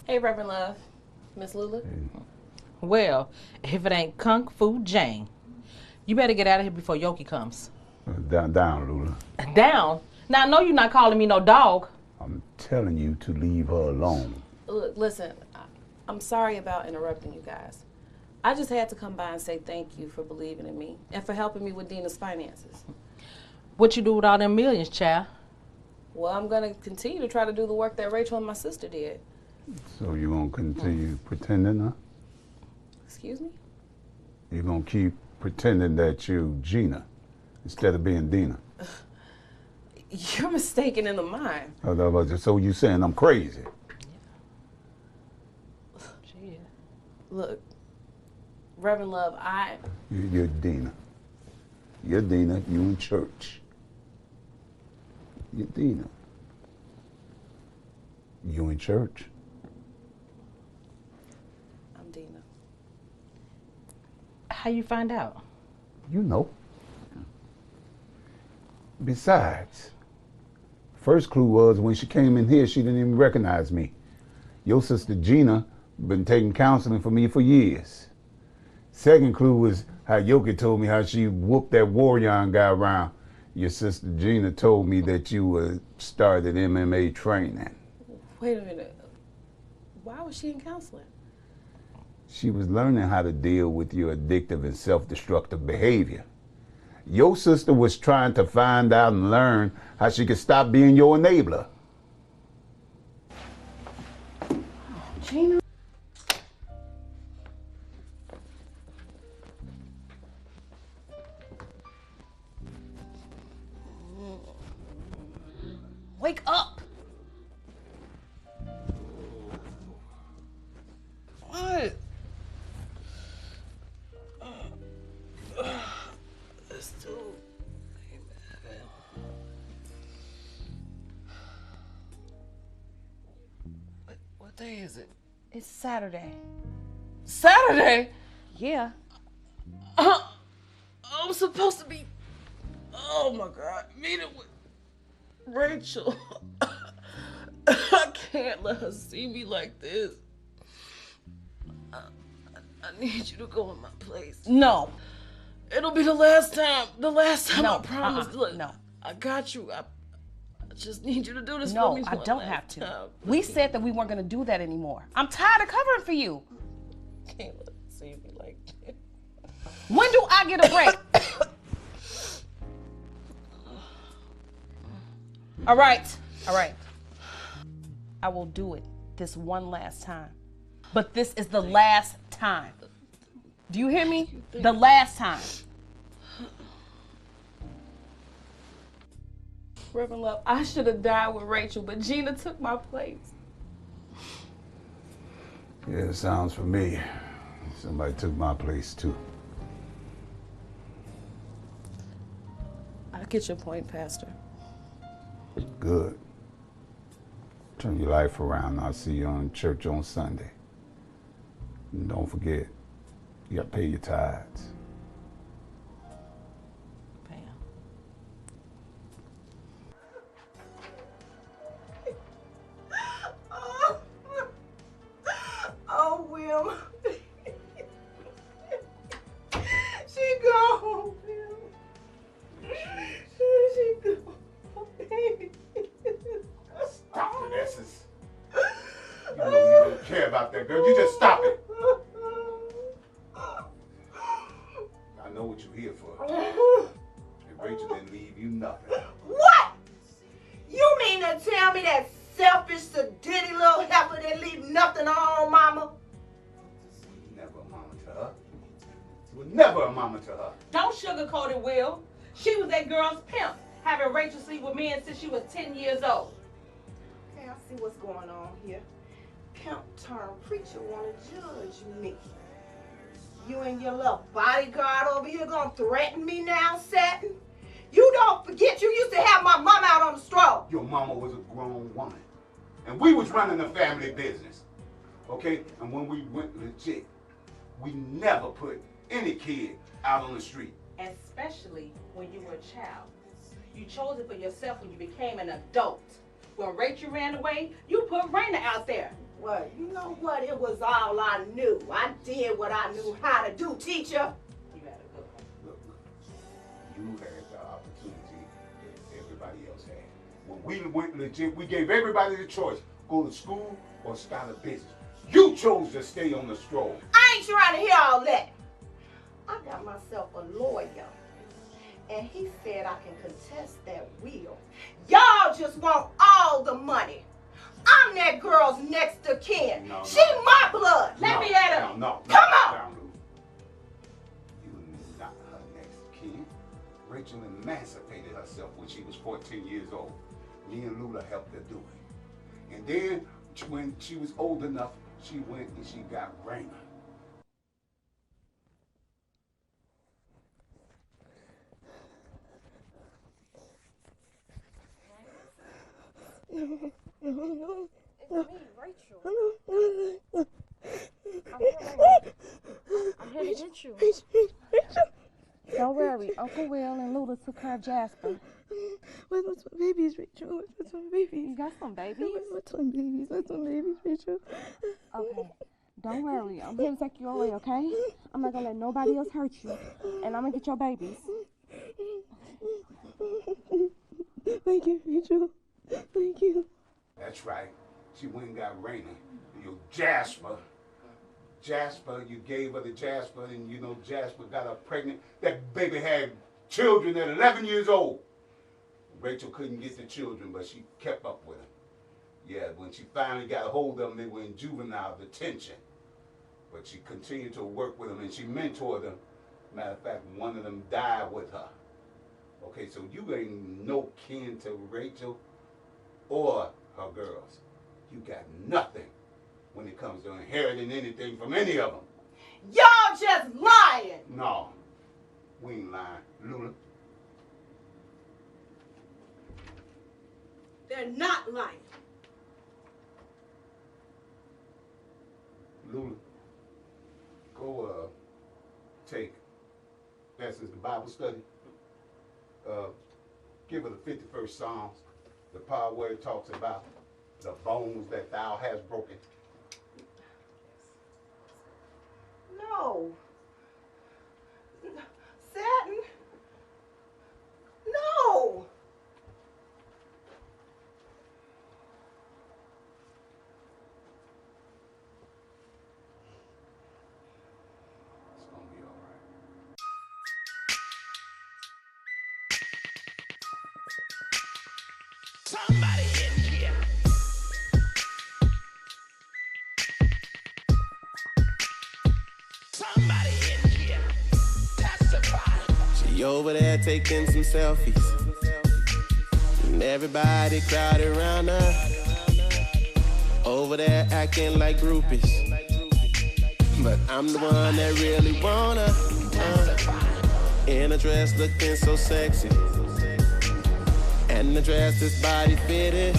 Hey, Reverend Love. Miss Lula? Well, if it ain't Kung Fu Jane, you better get out of here before Yoki comes. Down, Lula. Down? Now, I know you're not calling me no dog. I'm telling you to leave her alone. Look, listen, I'm sorry about interrupting you guys. I just had to come by and say thank you for believing in me and for helping me with Dina's finances. What you do with all them millions, child? Well, I'm going to continue to try to do the work that Rachel and my sister did. So you gonna continue pretending, huh? Excuse me? You gonna keep pretending that you Gina instead of being Dina? You're mistaken in the mind. So you saying I'm crazy? Gee. Look, Reverend Love, You're Dina. You're Dina. You in church. You're Dina. You in church. I'm Dina. How you find out? You know. Besides, first clue was when she came in here, she didn't even recognize me. Your sister Gina been taking counseling for me for years. Second clue was how Yoki told me how she whooped that Warrior guy around. Your sister Gina told me that you started MMA training. Wait a minute. Why was she in counseling? She was learning how to deal with your addictive and self-destructive behavior. Your sister was trying to find out and learn how she could stop being your enabler. Gina. Wake up! What? It's too. What day is it? It's Saturday. Saturday? Yeah. I'm supposed to be. Oh my God, meeting with Rachel. I can't let her see me like this. I need you to go in my place. No. It'll be the last time. The last time, No, I promise. Look, no. I got you. I just need you to do this No, for me. I one don't last have to. time. We said that we weren't going to do that anymore. I'm tired of covering for you. Can't let her see me like that. When do I get a break? All right. I will do it this one last time. But this is the last time. Do you hear me? The last time. Reverend Love, I should have died with Rachel, but Gina took my place. Yeah, it sounds for me. Somebody took my place too. I get your point, Pastor. Good. Turn your life around. I'll see you on church on Sunday. And don't forget, you gotta pay your tithes. Oh, Will. She gone, Will. She gone, baby. Stop it, Essence. You know you don't care about that girl. You just stop it. I know what you're here for. And Rachel didn't leave you nothing. What? You mean to tell me that selfish, sadistic little heifer that leave nothing on her own mama? Never a mama to her. You were never a mama to her. Don't sugarcoat it, Will. She was that girl's pimp, having Rachel sleep with men since she was 10 years old. Okay, I see what's going on here. Pimp turned preacher wanna judge me. You and your little bodyguard over here gonna threaten me now, Satin? You don't forget you used to have my mama out on the stroll. Your mama was a grown woman. And we was running the family business. Okay? And when we went legit, we never put any kid out on the street. Especially when you were a child. You chose it for yourself when you became an adult. When Rachel ran away, you put Raina out there. Well, you know what? It was all I knew. I did what I knew how to do, teacher. You had a good one. Look, you had the opportunity that everybody else had. When we went legit, we gave everybody the choice. Go to school or start a business. You chose to stay on the stroll. I ain't trying to hear all that. I got myself a lawyer. And he said I can contest that will. Y'all just want all the money. I'm that girl's next of kin. No, she my blood. Let me at her. No. Come on. You're not her next kin. Rachel emancipated herself when she was 14 years old. Me and Lula helped her do it. And then when she was old enough, she went and she got Raina. It's me, Rachel. I'm here to get you. Don't worry, Uncle Will and Lula took care of Jasper. What's my babies, Rachel? What's my babies? You got some babies? What's my babies? What's my babies, Rachel? Okay, don't worry. I'm here to take you away, okay? I'm not gonna let nobody else hurt you. And I'm gonna get your babies. Thank you, Rachel. Thank you. That's right. She went and got Raina. Your Jasper. Jasper, you gave her to Jasper, and you know Jasper got her pregnant. That baby had children at 11 years old. Rachel couldn't get the children, but she kept up with him. Yeah, when she finally got a hold of them, they were in juvenile detention. But she continued to work with them and she mentored them. Matter of fact, one of them died with her. Okay, so you ain't no kin to Rachel or her girls. You got nothing when it comes to inheriting anything from any of them. Y'all just lying. No, we ain't lying. Lula. They're not lying. Lula, go take Essence the Bible study. Give her the 51st Psalms, the part where it talks about the bones that thou hast broken. No. Satin. No. It's gonna be all right. Somebody in here. Somebody in here. Testify. She over there taking some selfies. And everybody crowded around her. Over there acting like groupies. But I'm the one that really wanna. In a dress looking so sexy. And the dress is body fitted.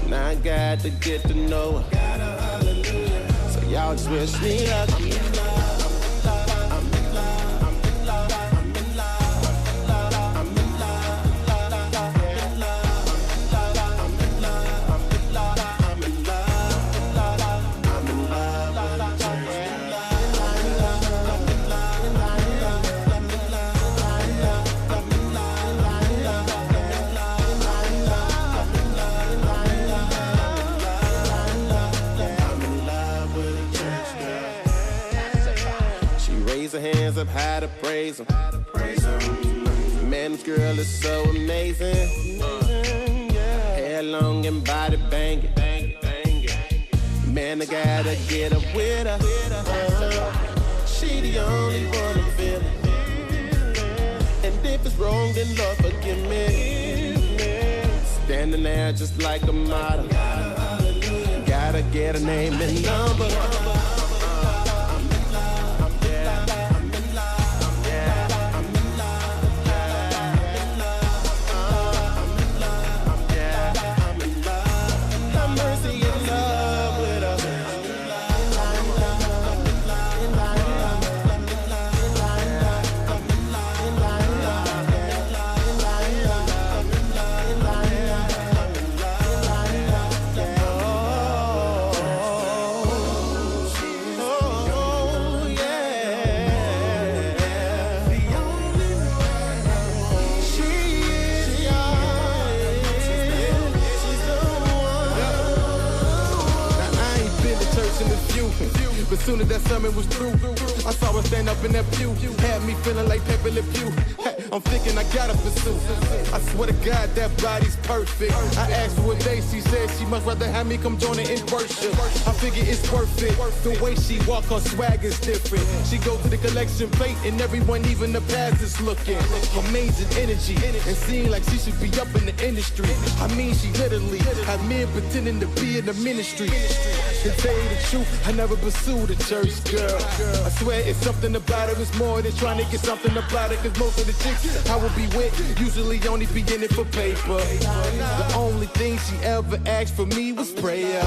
And I got to get to know her. So y'all just wish me luck. Her hands up high to praise him. Man, this girl is so amazing. Hair long and body banging. Man, I gotta get up with her. She the only one I'm feeling. And if it's wrong, then Lord forgive me. Standing there just like a model. Gotta get a name and number. But soon as that sermon was through, I saw her stand up in that pew. Had me feeling like Pepe Le Pew. I'm thinking I gotta pursue. I swear to God, that body's perfect. I asked her what day, she said she must rather have me come join her in worship. I figure it's worth it. The way she walk, her swag is different. She go to the collection plate and everyone, even the past is looking. Amazing energy and seem like she should be up in the industry. I mean, she literally had men pretending to be in the ministry. To tell you the truth, I never pursued a church girl. I swear it's something about her, it's more than trying to get something about it. Cause most of the chicks I would be with usually only be in it for paper. The only thing she ever asked for me was prayer.